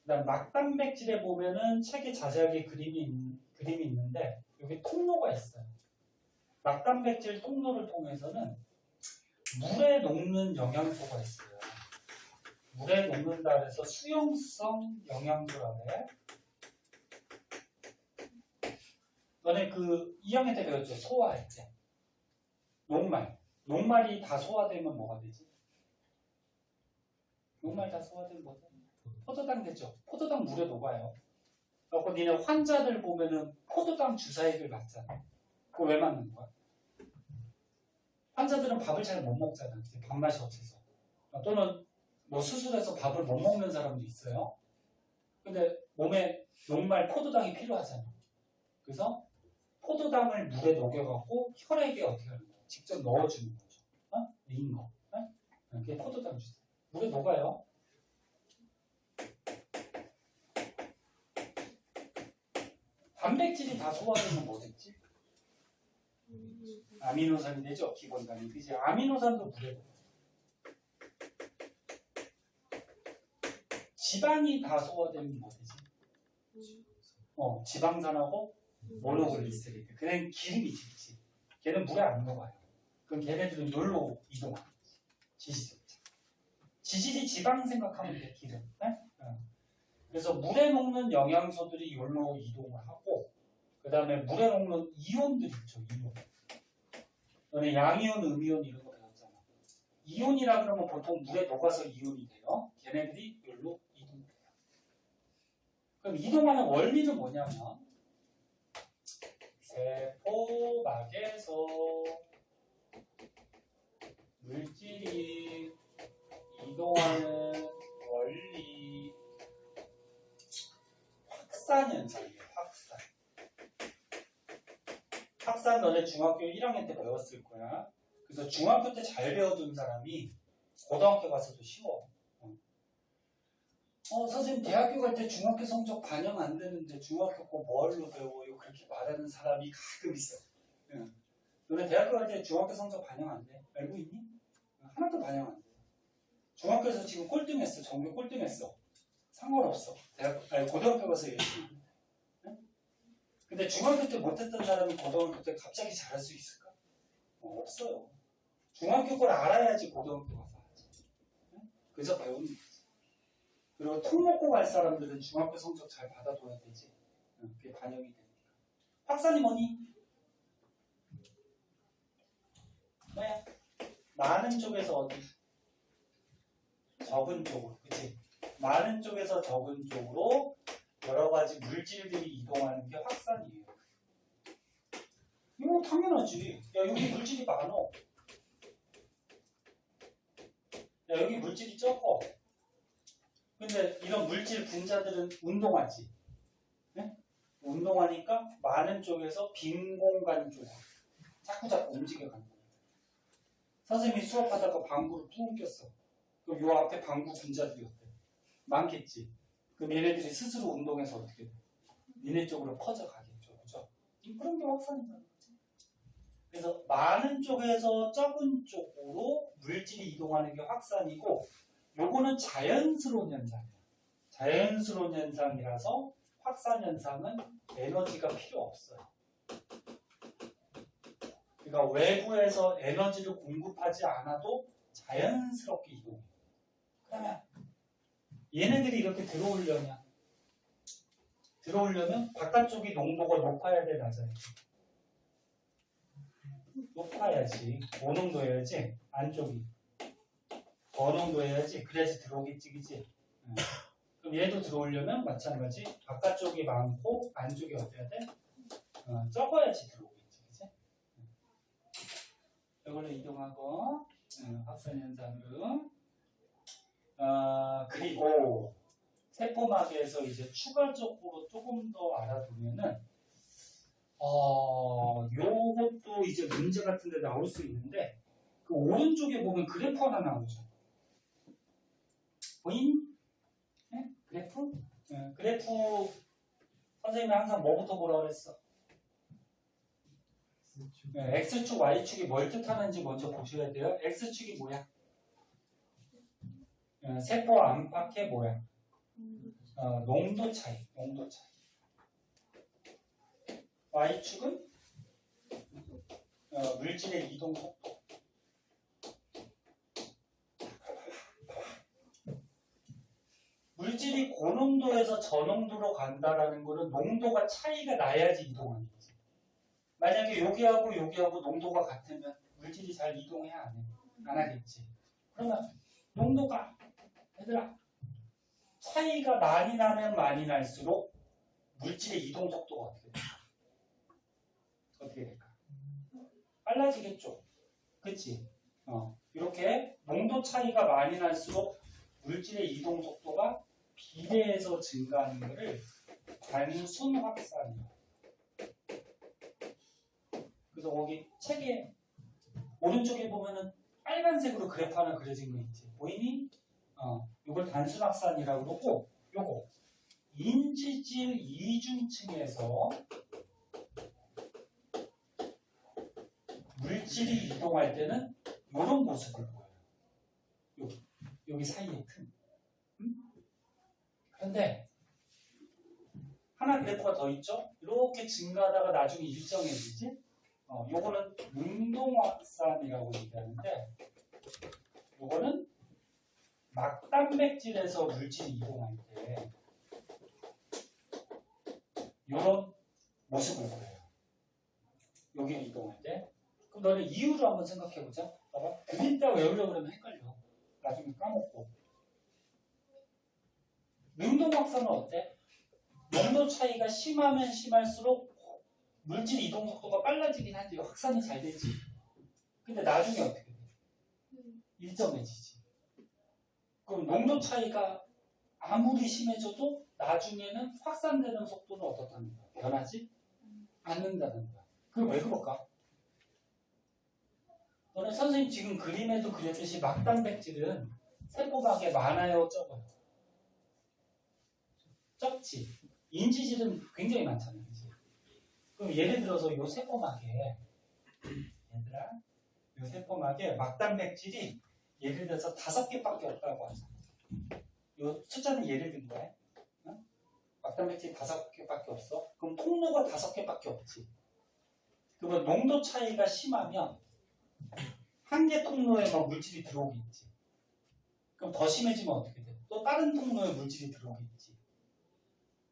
그다음 막단백질에 보면은 책에 자세하게 그림이 있는데 여기 통로가 있어요. 막단백질 통로를 통해서는 물에 녹는 영양소가 있어요. 물에 녹는다 해서 수용성 영양소라 그래. 너네 그 2학년 때 배웠죠? 소화할 때. 녹말. 녹말이 다 소화되면 뭐가 되지? 녹말 다 소화되면 뭐가 되지? 포도당 되죠? 포도당 물에 녹아요. 그래서 니네 환자들 보면은 포도당 주사액을 맞잖아. 그거 왜 맞는 거야? 환자들은 밥을 잘 못 먹잖아. 밥맛이 없어서. 또는 뭐 수술해서 밥을 못 먹는 사람도 있어요. 근데 몸에 녹말 포도당이 필요하잖아. 그래서 포도당을 물에 녹여갖고 혈액에 어떻게 하는 거야? 직접 넣어주는 거죠. 린 거. 그게 포도당 주사. 물에 녹아요. 단백질이 다 소화되면 뭐 됐지? 아미노산이 되죠? 기본단위. 그지? 아미노산도 물에 녹아. 지방이 다 소화되면 뭐 되지? 지방산하고 모노글리세리드. 걔는 기름이지, 그치? 걔는 물에 안 녹아요. 그럼 걔네들은 열로 이동하는 거지. 지질입자. 지질이 지방 생각하면 돼, 기름. 네? 그래서 물에 녹는 영양소들이 열로 이동을 하고, 그 다음에 물에 녹는 이온들이 있죠, 이온. 너네 양이온, 음이온 이런 거 배웠잖아. 이온이라 그러면 보통 물에 녹아서 이온이 돼요. 걔네들이 열로 이동돼요. 그럼 이동하는 원리는 뭐냐면 세포막에서 물질이 이동하는 원리 확산 현상이에요. 확산 너네 중학교 1학년 때 배웠을 거야. 그래서 중학교 때 잘 배워둔 사람이 고등학교 가서도 쉬워. 선생님 대학교 갈 때 중학교 성적 반영 안 되는데 중학교 거 뭘로 배워요? 그렇게 말하는 사람이 가끔 있어. 너네 대학교 갈 때 중학교 성적 반영 안 돼? 알고 있니? 하나도 반영 안 돼. 중학교에서 지금 꼴등했어. 전교 꼴등했어. 상관없어. 고등학교 가서 열심히. 근데 중학교 때 못했던 사람이 고등학교 때 갑자기 잘할 수 있을까? 없어요. 중학교 걸 알아야지 고등학교 가서 하지. 그래서 배우는 거지. 그리고 통 먹고 갈 사람들은 중학교 성적 잘 받아둬야 되지. 그게 반영이 되니까. 확산이 뭐니? 뭐야? 많은 쪽에서 어디? 적은 쪽으로. 그치? 많은 쪽에서 적은 쪽으로 여러 가지 물질들이 이동하는 게 확산이에요. 이거 당연하지. 야, 여기 물질이 많어. 야, 여기 물질이 적어. 근데 이런 물질 분자들은 운동하지. 네? 운동하니까 많은 쪽에서 빈 공간 쪽으로 자꾸 움직여가는 거야. 선생님이 수업하다가 방구를 푹 꼈어. 그럼 요 앞에 방구 분자들이 어때? 많겠지. 그럼 얘네들이 스스로 운동해서 어떻게 돼? 니네 쪽으로 퍼져가겠죠. 그죠? 그런 게 확산이라는 거지. 그래서 많은 쪽에서 적은 쪽으로 물질이 이동하는 게 확산이고, 요거는 자연스러운 현상이야. 자연스러운 현상이라서 확산 현상은 에너지가 필요 없어요. 그러니까 외부에서 에너지를 공급하지 않아도 자연스럽게 이동해. 그러면 얘네들이 이렇게 들어오려면 들어오려면 바깥쪽이 농도가 높아야 돼, 낮아야 돼? 높아야지. 고농도여야지. 안쪽이 고농도여야지. 그래야지 들어오겠지, 그치? 그럼 얘도 들어오려면 마찬가지. 바깥쪽이 많고 안쪽이 어때야 돼? 적어야지 들어오겠지, 그치? 이걸로 이동하고 확산현상으로 그리고 세포막에서 이제 추가적으로 조금 더 알아두면은 요것도 이제 문제 같은 데 나올 수 있는데 그 오른쪽에 보면 그래프 하나 나오죠. 보인? 네? 그래프? 네, 그래프 선생님이 항상 뭐부터 보라고 그랬어? 네, X축, Y축이 뭘 뜻하는지 먼저 보셔야 돼요. X축이 뭐야? 세포 안팎의 모양. 농도 차이. Y축은 물질의 이동 속도. 물질이 고농도에서 저농도로 간다라는 거는 농도가 차이가 나야지 이동하는 거지. 만약에 여기하고 여기하고 농도가 같으면 물질이 잘 이동해 안 해? 안 하겠지. 그러면 농도가 얘들아 차이가 많이 나면 많이 날수록 물질의 이동 속도가 어떻게 될까? 어떻게 될까? 빨라지겠죠. 그치? 이렇게 농도 차이가 많이 날수록 물질의 이동 속도가 비례해서 증가하는 것을 단순 확산이에요. 그래서 거기 책에 오른쪽에 보면은 빨간색으로 그래프 하나 그려진 거 있지. 보이니? 이걸 단순 확산이라고 그러고 요거 인지질 이중층에서 물질이 이동할 때는 이런 모습을 보여요. 여기 사이에 틈. 그런데 하나 그래프가 더 있죠? 이렇게 증가하다가 나중에 일정해지지? 요거는 능동확산이라고 얘기하는데 요거는 막단백질에서 물질이 이동할 때 이런 모습을 보여요. 여기 이동할 때. 그럼 너는 이유를 한번 생각해보자. 봐봐. 그림 때 외우려고 그러면 헷갈려. 나중에 까먹고. 능동확산은 어때? 농도 차이가 심하면 심할수록 물질 이동 속도가 빨라지긴 하지. 확산이 잘 되지. 근데 나중에 어떻게 돼? 일정해지지. 그럼 농도 차이가 아무리 심해져도 나중에는 확산되는 속도는 어떻다는 거야? 변하지 않는다는 거야. 그럼 왜 그럴까? 너네 선생님 지금 그림에도 그렸듯이 막단백질은 세포막에 많아요, 적어요? 적지. 인지질은 굉장히 많잖아요. 그치? 그럼 예를 들어서 이 세포막에 얘들아 이 세포막에 막단백질이 예를 들어서 5개밖에 없다고 하자. 이 숫자는 예를 든 거야. 막단백질이 5개밖에 없어. 그럼 통로가 5개밖에 없지. 그러면 농도 차이가 심하면 한 개 통로에 막 물질이 들어오겠지. 그럼 더 심해지면 어떻게 돼? 또 다른 통로에 물질이 들어오겠지.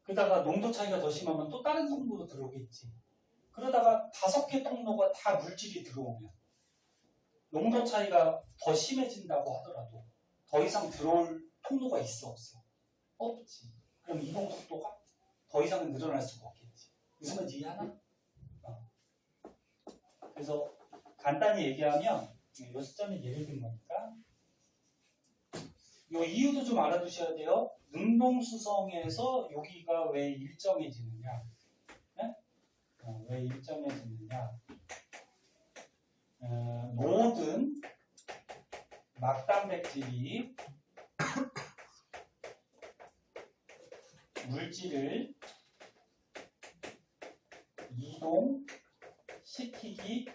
그러다가 농도 차이가 더 심하면 또 다른 통로로 들어오겠지. 그러다가 5개 통로가 다 물질이 들어오면 농도 차이가 더 심해진다고 하더라도 더 이상 들어올 통로가 있어 없어? 없지. 그럼 이동 속도가 더 이상은 늘어날 수가 없겠지. 무슨 말인지 이해하나? 그래서 간단히 얘기하면 이 숫자는 예를 든 거니까 이 이유도 좀 알아두셔야 돼요. 능동수성에서 여기가 왜 일정해지느냐? 네? 왜 일정해지느냐? 모든 막단백질이 물질을 이동시키기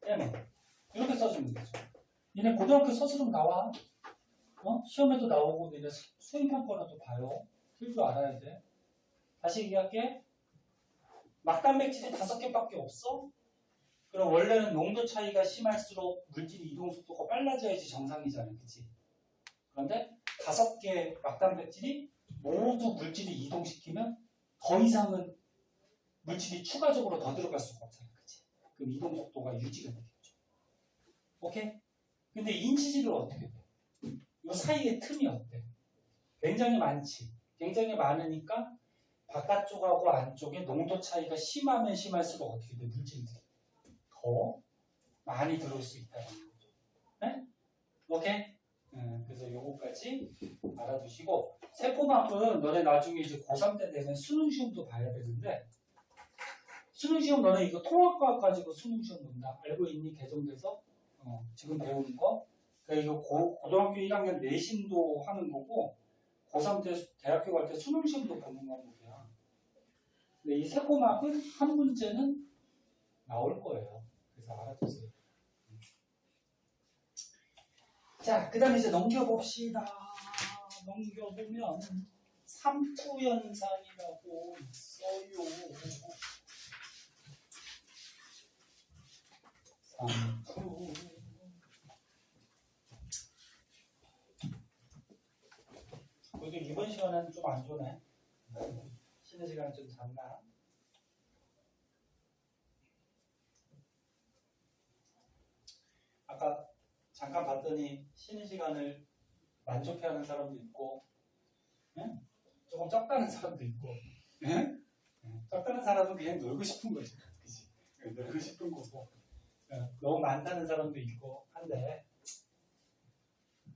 때문에 이렇게 써주면 되죠. 얘네 고등학교 서술은 나와. 시험에도 나오고 니네 수행평가라도 봐요. 틀 줄 알아야 돼. 다시 얘기할게. 막단백질이 5개밖에 없어? 그럼 원래는 농도 차이가 심할수록 물질이 이동 속도가 빨라져야지 정상이잖아요. 그치? 그런데 5개 막단백질이 모두 물질을 이동시키면 더 이상은 물질이 추가적으로 더 들어갈 수가 없잖아. 그치? 그럼 이동 속도가 유지가 되겠죠. 오케이? 근데 인치질은 어떻게 돼? 이 사이의 틈이 어때? 굉장히 많지. 굉장히 많으니까 바깥쪽하고 안쪽에 농도 차이가 심하면 심할수록 어떻게 돼? 물질들이 더 많이 들어올 수 있다는 거죠. 네? 오케이? 그래서 요거까지 알아두시고 세포막은 너네 나중에 이제 고3 때 되면 수능 시험도 봐야 되는데 수능 시험 너네 이거 통합과학 가지고 수능 시험 본다. 알고 있니? 개정돼서 지금 배우는 거. 그러니까 이거 고등학교 1학년 내신도 하는 거고 고3 때 대학교 갈 때 수능 시험도 보는 과목이야. 근데 이 세포막은 한 문제는 나올 거예요. 그래서 알아두세요. 자, 그 다음에 이제 넘겨봅시다. 넘겨보면 삼투 현상이라고 있어요. 삼투. 그래도 이번 시간은 좀 안 좋네. 쉬는 시간은 좀 잤나? 아까 잠깐 봤더니 쉬는 시간을 만족해하는 사람도 있고, 네? 조금 적다는 사람도 있고, 네? 적다는 사람은 그냥 놀고 싶은 거지, 그치? 놀고 싶은 거고, 너무 많다는 사람도 있고 한데,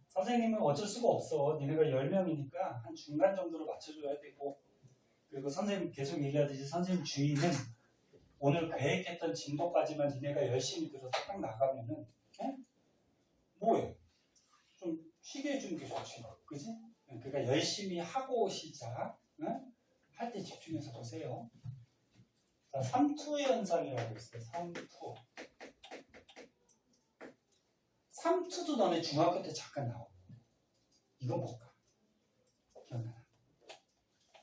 선생님은 어쩔 수가 없어. 니네가 10명이니까 한 중간 정도로 맞춰줘야 되고, 그리고 선생님 계속 얘기하듯이 선생님 주의는 오늘 계획했던 진도까지만 니네가 열심히 들어서 딱 나가면은, 네? 뭐해? 좀 쉬게 해주는 게 좋지, 그지? 그러니까 열심히 하고 시작, 응? 할 때 집중해서 보세요. 자, 삼투 현상이라고 있어요. 삼투. 삼투도 너네 중학교 때 잠깐 나오고. 이건 뭘까? 기억나나?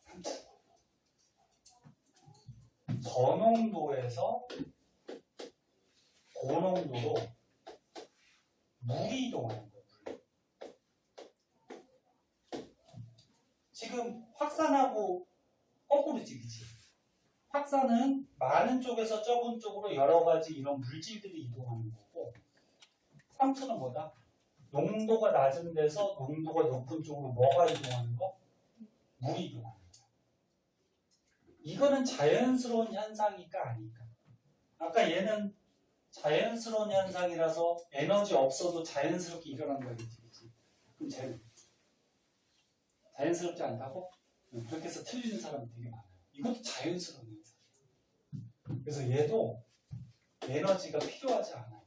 삼투. 저농도에서 고농도로 물이 이동하는 거예요. 지금 확산하고 거꾸로지, 그치? 확산은 많은 쪽에서 적은 쪽으로 여러 가지 이런 물질들이 이동하는 거고, 삼투는 뭐다? 농도가 낮은 데서 농도가 높은 쪽으로 뭐가 이동하는 거? 물이 이동하는 거야. 이거는 자연스러운 현상일까 아닐까? 아까 얘는 자연스러운 현상이라서 에너지 없어도 자연스럽게 일어나는 거겠지, 그치? 그럼 쟤는 자연스럽지 않다고? 그렇게 해서 틀리는 사람이 되게 많아요. 이것도 자연스러운 현상이에요. 그래서 얘도 에너지가 필요하지 않아요.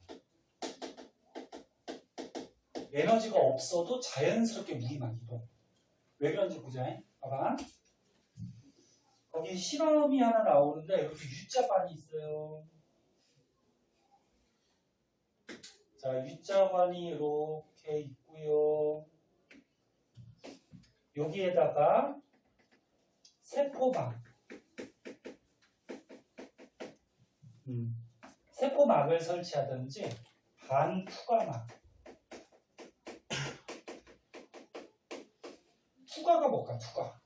에너지가 없어도 자연스럽게 물이 막 이동. 왜 그런지 보자. 봐봐. 거기 실험이 하나 나오는데 이렇게 U자관이 있어요. 자, U자관이 이렇게 있고요. 여기에다가 세포막. 세포막을 설치하든지 반투과막. 투과가 뭘까? 투과.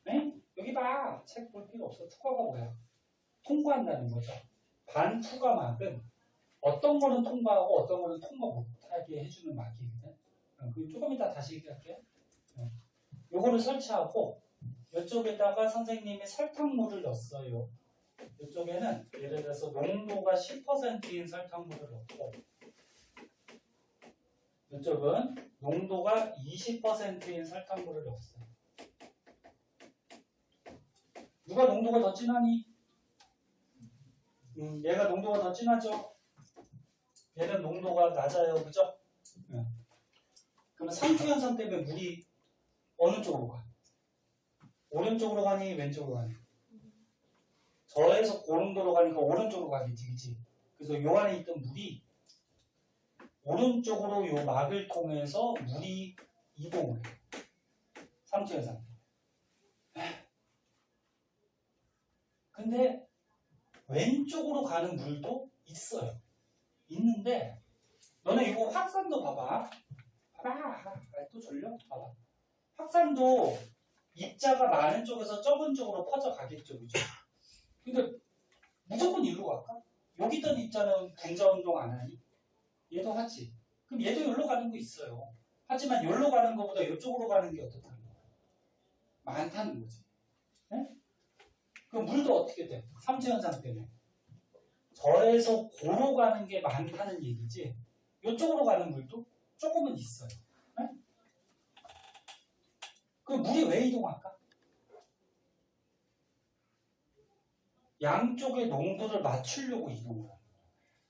네? 여기 봐. 책 볼 필요 없어. 투과가 뭐야? 통과한다는 거죠. 반투과막은 어떤 거는 통과하고 어떤 거는 통과 못하게 해주는 막이거든. 조금 이따 다시 얘기할게요. 요거를 설치하고 이쪽에다가 선생님이 설탕물을 넣었어요. 이쪽에는 예를 들어서 농도가 10%인 설탕물을 넣고 이쪽은 농도가 20%인 설탕물을 넣었어요. 누가 농도가 더 진하니? 얘가 농도가 더 진하죠? 얘는 농도가 낮아요. 그죠? 그러면 삼투 현상 때문에 물이 어느 쪽으로 가? 오른쪽으로 가니 왼쪽으로 가니? 저에서 고농도로 가니까 오른쪽으로 가겠지, 그치? 그래서 요 안에 있던 물이 오른쪽으로 요 막을 통해서 물이 이동을 해요. 삼투 현상. 근데 왼쪽으로 가는 물도 있어요. 있는데 너네 이거 확산도 봐봐. 봐봐. 또 졸려? 봐봐. 확산도 입자가 많은 쪽에서 적은 쪽으로 퍼져가겠죠, 그죠? 근데 무조건 이리로 갈까? 여기 있던 입자는 분자 운동 안 하니? 얘도 하지. 그럼 얘도 여기로 가는 거 있어요. 하지만 여기로 가는 것보다 이쪽으로 가는 게 어떻다는 거야? 많다는 거지. 네? 그럼 물도 어떻게 돼? 삼지현상 때문에. 저에서 고로 가는 게 많다는 얘기지. 이쪽으로 가는 물도 조금은 있어요. 네? 그럼 물이 왜 이동할까? 양쪽의 농도를 맞추려고 이동을 하는 거야.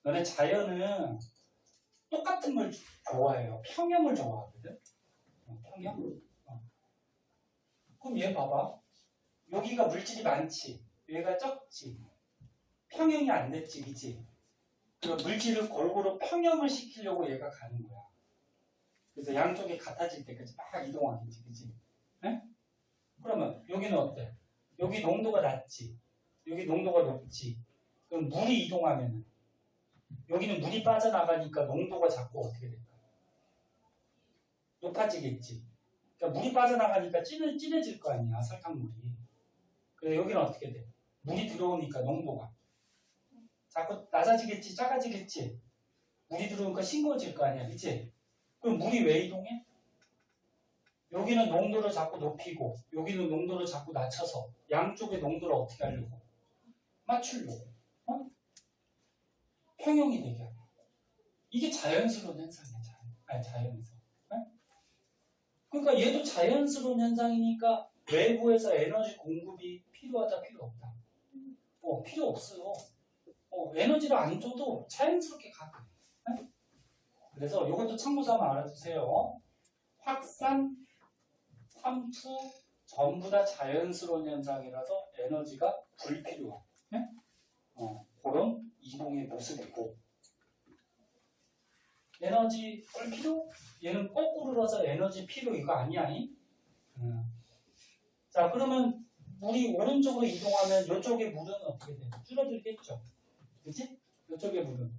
너네 자연은 똑같은 걸 좋아해요. 평형을 좋아하거든. 평형. 그럼 얘 봐봐. 여기가 물질이 많지. 얘가 적지. 평형이 안 됐지, 그치? 그럼 물질을 골고루 평형을 시키려고 얘가 가는 거야. 그래서 양쪽이 같아질 때까지 막 이동하겠지, 그치? 네? 그러면 여기는 어때? 여기 농도가 낮지. 여기 농도가 높지. 그럼 물이 이동하면은 여기는 물이 빠져나가니까 농도가 자꾸 어떻게 될까? 높아지겠지. 그러니까 물이 빠져나가니까 진해질 거 아니야, 설탕물이. 그래서 여기는 어떻게 돼? 물이 들어오니까 농도가 자꾸 낮아지겠지, 작아지겠지. 물이 들어오니까 싱거워질 거 아니야, 그치? 그럼 물이 왜 이동해? 여기는 농도를 자꾸 높이고 여기는 농도를 자꾸 낮춰서 양쪽의 농도를 어떻게 하려고? 맞추려고. 어? 평형이 되게 하려고. 이게 자연스러운 현상이야. 자연에서. 네? 그러니까 얘도 자연스러운 현상이니까 외부에서 에너지 공급이 필요하다, 필요 없다? 필요 없어요. 에너지를 안 줘도 자연스럽게 가고. 네? 그래서 이것도 참고서 한번 알아두세요. 확산, 삼투 전부 다 자연스러운 현상이라서 에너지가 불필요한 네? 그런 이동의 모습이고, 에너지 불필요? 얘는 거꾸로라서 에너지 필요 이거 아니야? 자, 그러면 물이 오른쪽으로 이동하면 이쪽의 물은 어떻게 돼? 줄어들겠죠. 그치? 이쪽의 물은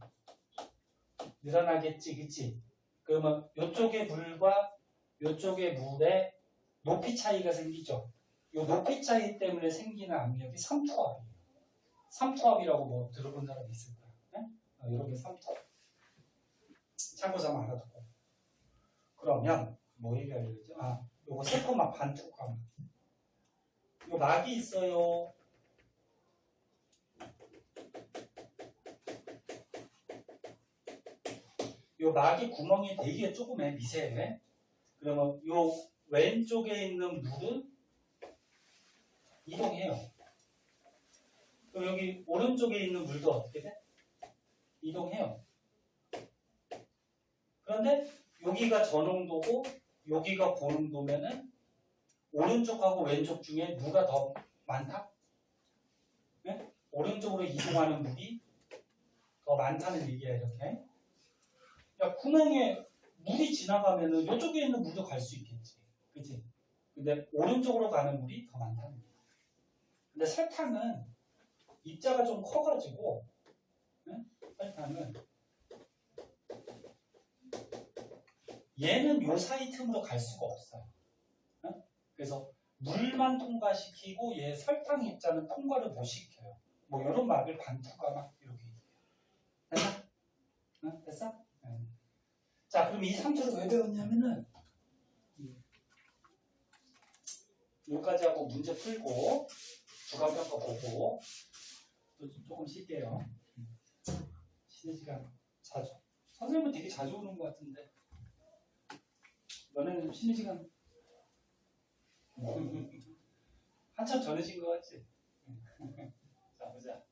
늘어나겠지, 그치? 그러면 이쪽의 물과 이쪽의 물의 높이 차이가 생기죠. 이 높이 차이 때문에 생기는 압력이 삼투압이에요. 삼투압이라고 뭐 들어본 사람 있을 거야. 네? 이렇게 삼투압. 참고서 한번 알아두고. 그러면 뭐 얘기하려고 하죠? 요거 세포막 반투압. 요 막이 있어요. 요 막이 구멍이 되게 조금해, 미세해. 그러면 요 왼쪽에 있는 물은 이동해요. 그럼 여기 오른쪽에 있는 물도 어떻게 돼? 이동해요. 그런데 여기가 저농도고 여기가 고농도면은 오른쪽하고 왼쪽 중에 누가 더 많다? 네? 오른쪽으로 이동하는 물이 더 많다는 얘기야, 이렇게. 야, 구멍에 물이 지나가면은 이쪽에 있는 물도 갈 수 있겠지. 그치? 근데 오른쪽으로 가는 물이 더 많다는 거야. 근데 설탕은 입자가 좀 커가지고, 네? 설탕은 얘는 요 사이 틈으로 갈 수가 없어요. 네? 그래서 물만 통과시키고 얘 설탕 입자는 통과를 못 시켜요. 뭐 이런 막을 반투가막 이렇게 됐나? 네? 됐어? 네. 자, 그럼 이 삼투를 왜 배웠냐면은 여기까지 하고 문제 풀고 주관평가 보고 또 조금 쉴게요. 쉬는 시간 자주. 선생님은 되게 자주 오는 것 같은데 너네는 좀 쉬는 시간 한참 전에 쉰 것 같지? 자, 보자.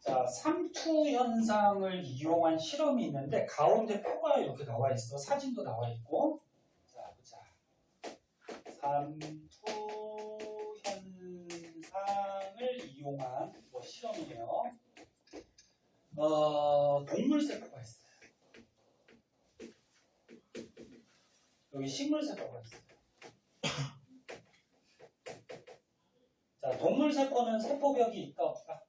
자, 삼투 현상을 이용한 실험이 있는데 가운데 표가 이렇게 나와 있어. 사진도 나와 있고. 자, 보자. 삼투 현상을 이용한 뭐 실험이에요. 동물세포가 있어요. 여기 식물세포가 있어요. 자, 동물세포는 세포벽이 있다 없다?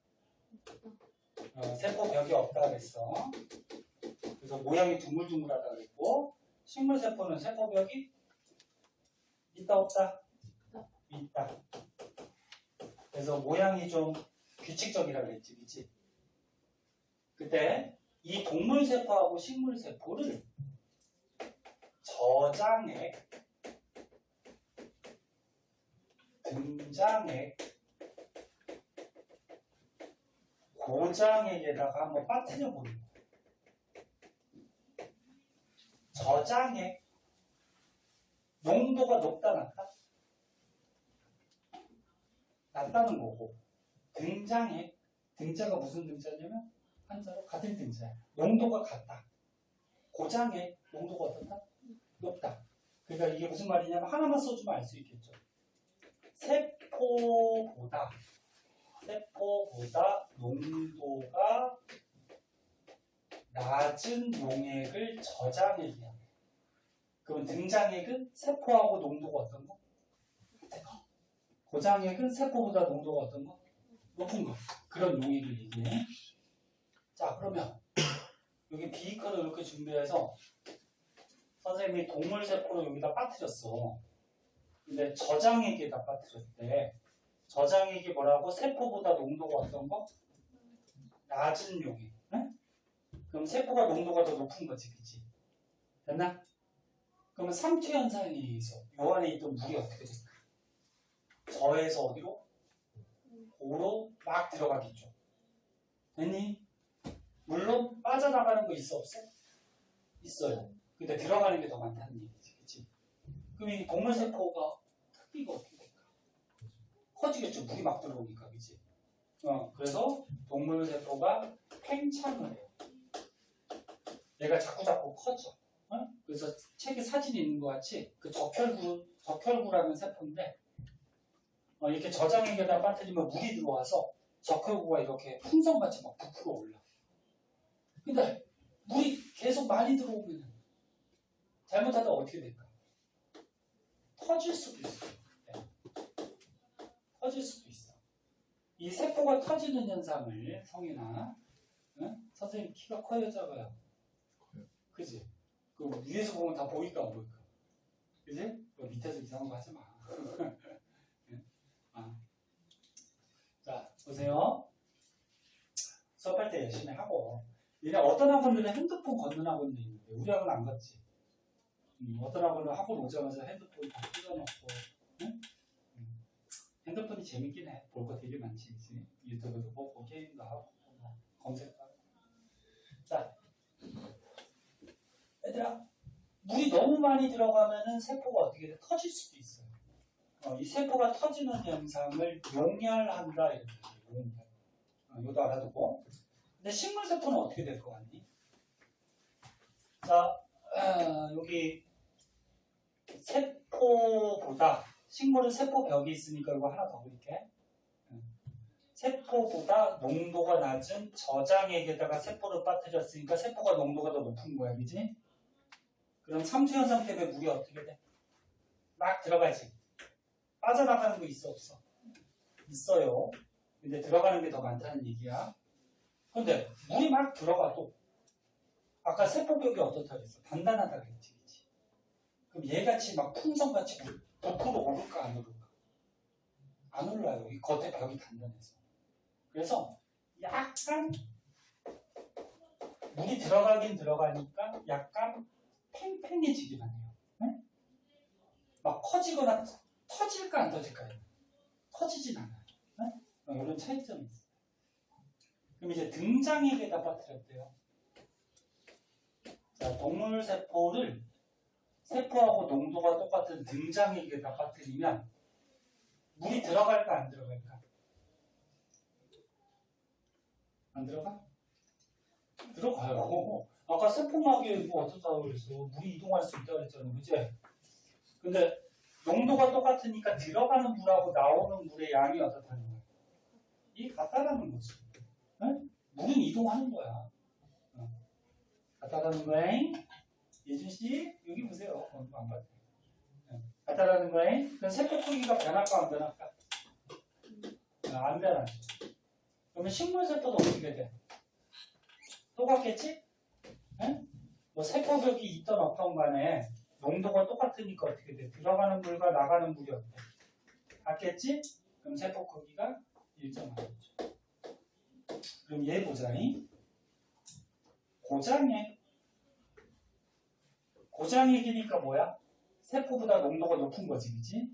세포벽이 없다 그랬어. 그래서 모양이 둥글둥글하다 그랬고, 식물세포는 세포벽이 있다 없다? 있다. 그래서 모양이 좀 규칙적이라 그랬지, 그치? 그때 이 동물세포하고 식물세포를 저장액, 등장액, 고장액에다가 한번 빠뜨려 보는 거예요. 저장액, 농도가 높다 낮다? 낮다는 거고, 등장액, 등자가 무슨 등자냐면 한자로 같은 등자야. 농도가 같다. 고장액, 농도가 어떻다? 높다. 그러니까 이게 무슨 말이냐면 하나만 써주면 알 수 있겠죠. 세포보다 농도가 낮은 용액을 저장액이야. 그럼 등장액은 세포하고 농도가 어떤 거? 고장액은 세포보다 농도가 어떤 거? 높은 거. 그런 용액을 얘기해. 자, 그러면 여기 비커를 이렇게 준비해서 선생님이 동물세포를 여기다 빠뜨렸어. 근데 저장액에다 빠뜨렸대. 저장액이 뭐라고? 세포보다 농도가 어떤 거? 낮은 용액. 응? 그럼 세포가 농도가 더 높은 거지, 그치? 됐나? 그러면 삼투 현상에 의해서 요 안에 있던 물이 어떻게 될까? 저에서 어디로? 고로 막 들어가겠죠. 됐니? 물론 빠져나가는 거 있어 없어? 있어요. 근데 들어가는 게 더 많다는 얘기지, 그치? 그럼 이 동물세포가 크기가 어떻게 될까? 커지겠죠. 물이 막 들어오니까, 그치? 그래서 동물세포가 팽창을 해요. 얘가 자꾸 커져. 그래서 책에 사진이 있는 것 같이 그 적혈구라는 세포인데 이렇게 저장액에다 빠뜨리면 물이 들어와서 적혈구가 이렇게 풍선같이 막 부풀어 올라. 근데 물이 계속 많이 들어오면 잘못하다 어떻게 될까? 터질 수도 있어. 네. 터질 수도 있어. 이 세포가 터지는 현상을 성인아, 응? 선생님 키가 커요 작아요? 그지? 그 위에서 보면 다 보일까 안 보일까? 그지? 밑에서 이상한 거 하지 마. 자, 보세요. 수업할 때 열심히 하고. 얘네 어떤 학원들은 핸드폰 걷는 학원도 있는데 우리 학원 안 갔지. 어떤 학원은 학원 오자마자 핸드폰 다 뜯어놓고. 응? 핸드폰이 재밌긴 해. 볼 거 되게 많지. 그치? 유튜브도 보고 게임도 하고 검색도 하고. 자, 얘들아, 물이 너무 많이 들어가면은 세포가 어떻게 돼? 터질 수도 있어요. 이 세포가 터지는 현상을 용혈한다 이렇게 얘기해요. 용혈. 이것도 알아두고. 근데 식물세포는 어떻게 될 것 같니? 자, 여기 세포보다 식물은 세포벽이 있으니까 이거 하나 더 그릴게. 세포보다 농도가 낮은 저장액에다가 세포를 빠뜨렸으니까 세포가 농도가 더 높은 거야, 그지? 그럼 삼투현상 때문에 물이 어떻게 돼? 막 들어가지. 빠져나가는 거 있어 없어? 있어요. 근데 들어가는 게 더 많다는 얘기야. 근데 물이 막 들어가도 아까 세포벽이 어떻다 그랬어? 단단하다 그랬지, 그치? 그럼 얘같이 막 풍선같이 부풀어 오를까 안 오를까? 안 올라요. 이 겉에 벽이 단단해서. 그래서 약간 물이 들어가긴 들어가니까 약간 팽팽해지기만 해요. 네? 막 커지거나 터질까 안 터질까요? 터지진 않아요. 네? 이런 차이점이 있어요. 그럼 이제 등장액에다 빠뜨렸대요. 자, 동물세포를 세포하고 농도가 똑같은 등장액에다 빠뜨리면 물이 들어갈까 안 들어갈까? 안 들어가? 들어가요. 아까 세포막에 뭐 어떻다고 그랬어? 물이 이동할 수 있다고 그랬잖아, 그치? 근데 농도가 똑같으니까 들어가는 물하고 나오는 물의 양이 어떻다는 거야? 이게 같다라는 거지. 네? 물은 이동하는 거야. 같다라는 거야. 예준씨, 여기 보세요. 안 봐도. 같다라는 거야. 그럼 세포 크기가 변할까 안 변할까? 안 변하죠. 그러면 식물세포도 어떻게 돼? 똑같겠지? 응? 뭐 세포벽이 있던 없던 간에 농도가 똑같으니까 어떻게 돼? 들어가는 물과 나가는 물이 어때? 같겠지? 그럼 세포 크기가 일정하겠죠. 그럼 얘 보자니? 고장애. 고장액이니까 뭐야? 세포보다 농도가 높은 거지, 그치?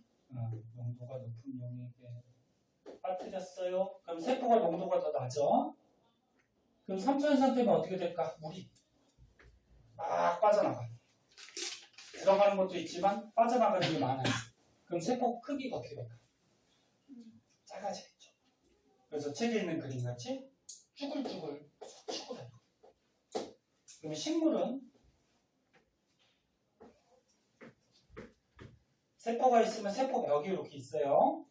농도가 높은 용액에 빠뜨렸어요. 그럼 세포가 농도가 더 낮아. 그럼 삼투현상 때문에 어떻게 될까? 물이 막 빠져나가. 들어가는 것도 있지만 빠져나가는 게 많아요. 그럼 세포 크기가 어떻게 될까? 작아지겠죠. 그래서 책에 있는 그림 같이 쭈글쭈글 쭈글해요. 그럼 식물은 세포가 있으면 세포벽이 이렇게 있어요.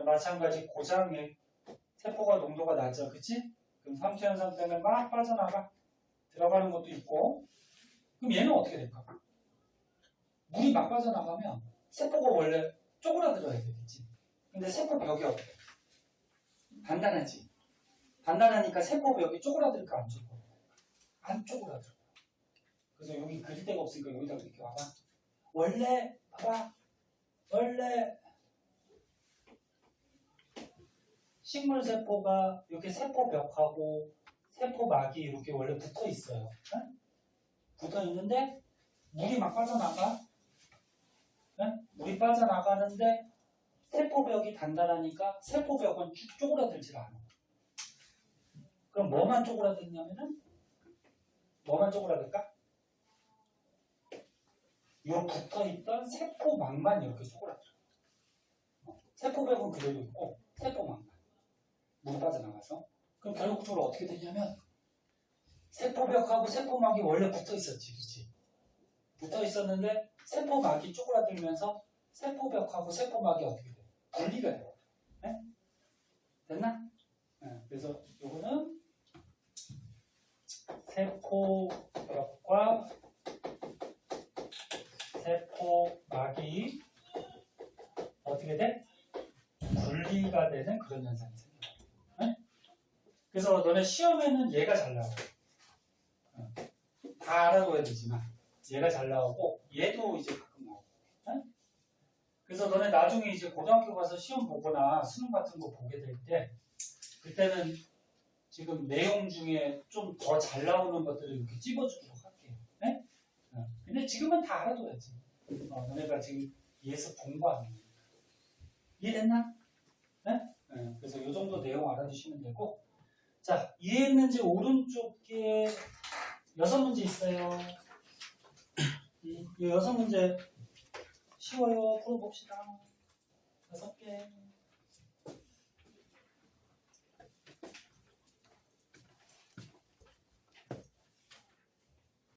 마찬가지 고장액 세포가 농도가 낮아, 그치? 그럼 삼투현상 때문에 막 빠져나가. 들어가는 것도 있고. 그럼 얘는 어떻게 될까? 물이 막 빠져나가면 세포가 원래 쪼그라들어야 되겠지. 근데 세포벽이 어때? 단단하지? 단단하니까 세포벽이 쪼그라들까 안 쪼그라들까? 안 쪼그라들어. 그래서 여기 그릴 데가 없으니까 여기다 이렇게 와봐. 원래 봐봐. 원래 식물 세포가 이렇게 세포벽하고 세포막이 이렇게 원래 붙어 있어요. 응? 붙어 있는데 물이 막 빠져나가. 응? 물이 빠져나가는데 세포벽이 단단하니까 세포벽은 쭉 쪼그라들질 않아. 그럼 뭐만 쪼그라드냐면은 뭐만 쪼그라들까? 요 붙어있던 세포막만 이렇게 쪼그라들어. 세포벽은 그대로 있고 세포막만 물이 빠져나가서. 그럼 결국적으로 어떻게 되냐면 세포벽하고 세포막이 원래 붙어있었지, 그치? 붙어있었는데 세포막이 쪼그라들면서 세포벽하고 세포막이 어떻게 돼? 분리가 돼요. 네? 됐나? 네, 그래서 요거는 세포벽과 세포막이 어떻게 돼? 분리가 되는 그런 현상이 생겨요. 네? 그래서 너네 시험에는 얘가 잘 나와요. 다 알아둬야 되지만 얘가 잘 나오고 얘도 이제 가끔 나오고. 네? 그래서 너네 나중에 이제 고등학교 가서 시험 보거나 수능 같은 거 보게 될 때 그때는 지금 내용 중에 좀 더 잘 나오는 것들을 이렇게 찝어주도록 할게요. 네? 근데 지금은 다 알아둬야지. 너네가 지금 예습 공부하는 거니까. 이해됐나? 네? 그래서 이 정도 내용 알아두시면 되고. 자, 이해했는지 오른쪽에 6문제 있어요. 이 6문제 쉬워요. 풀어봅시다. 6개.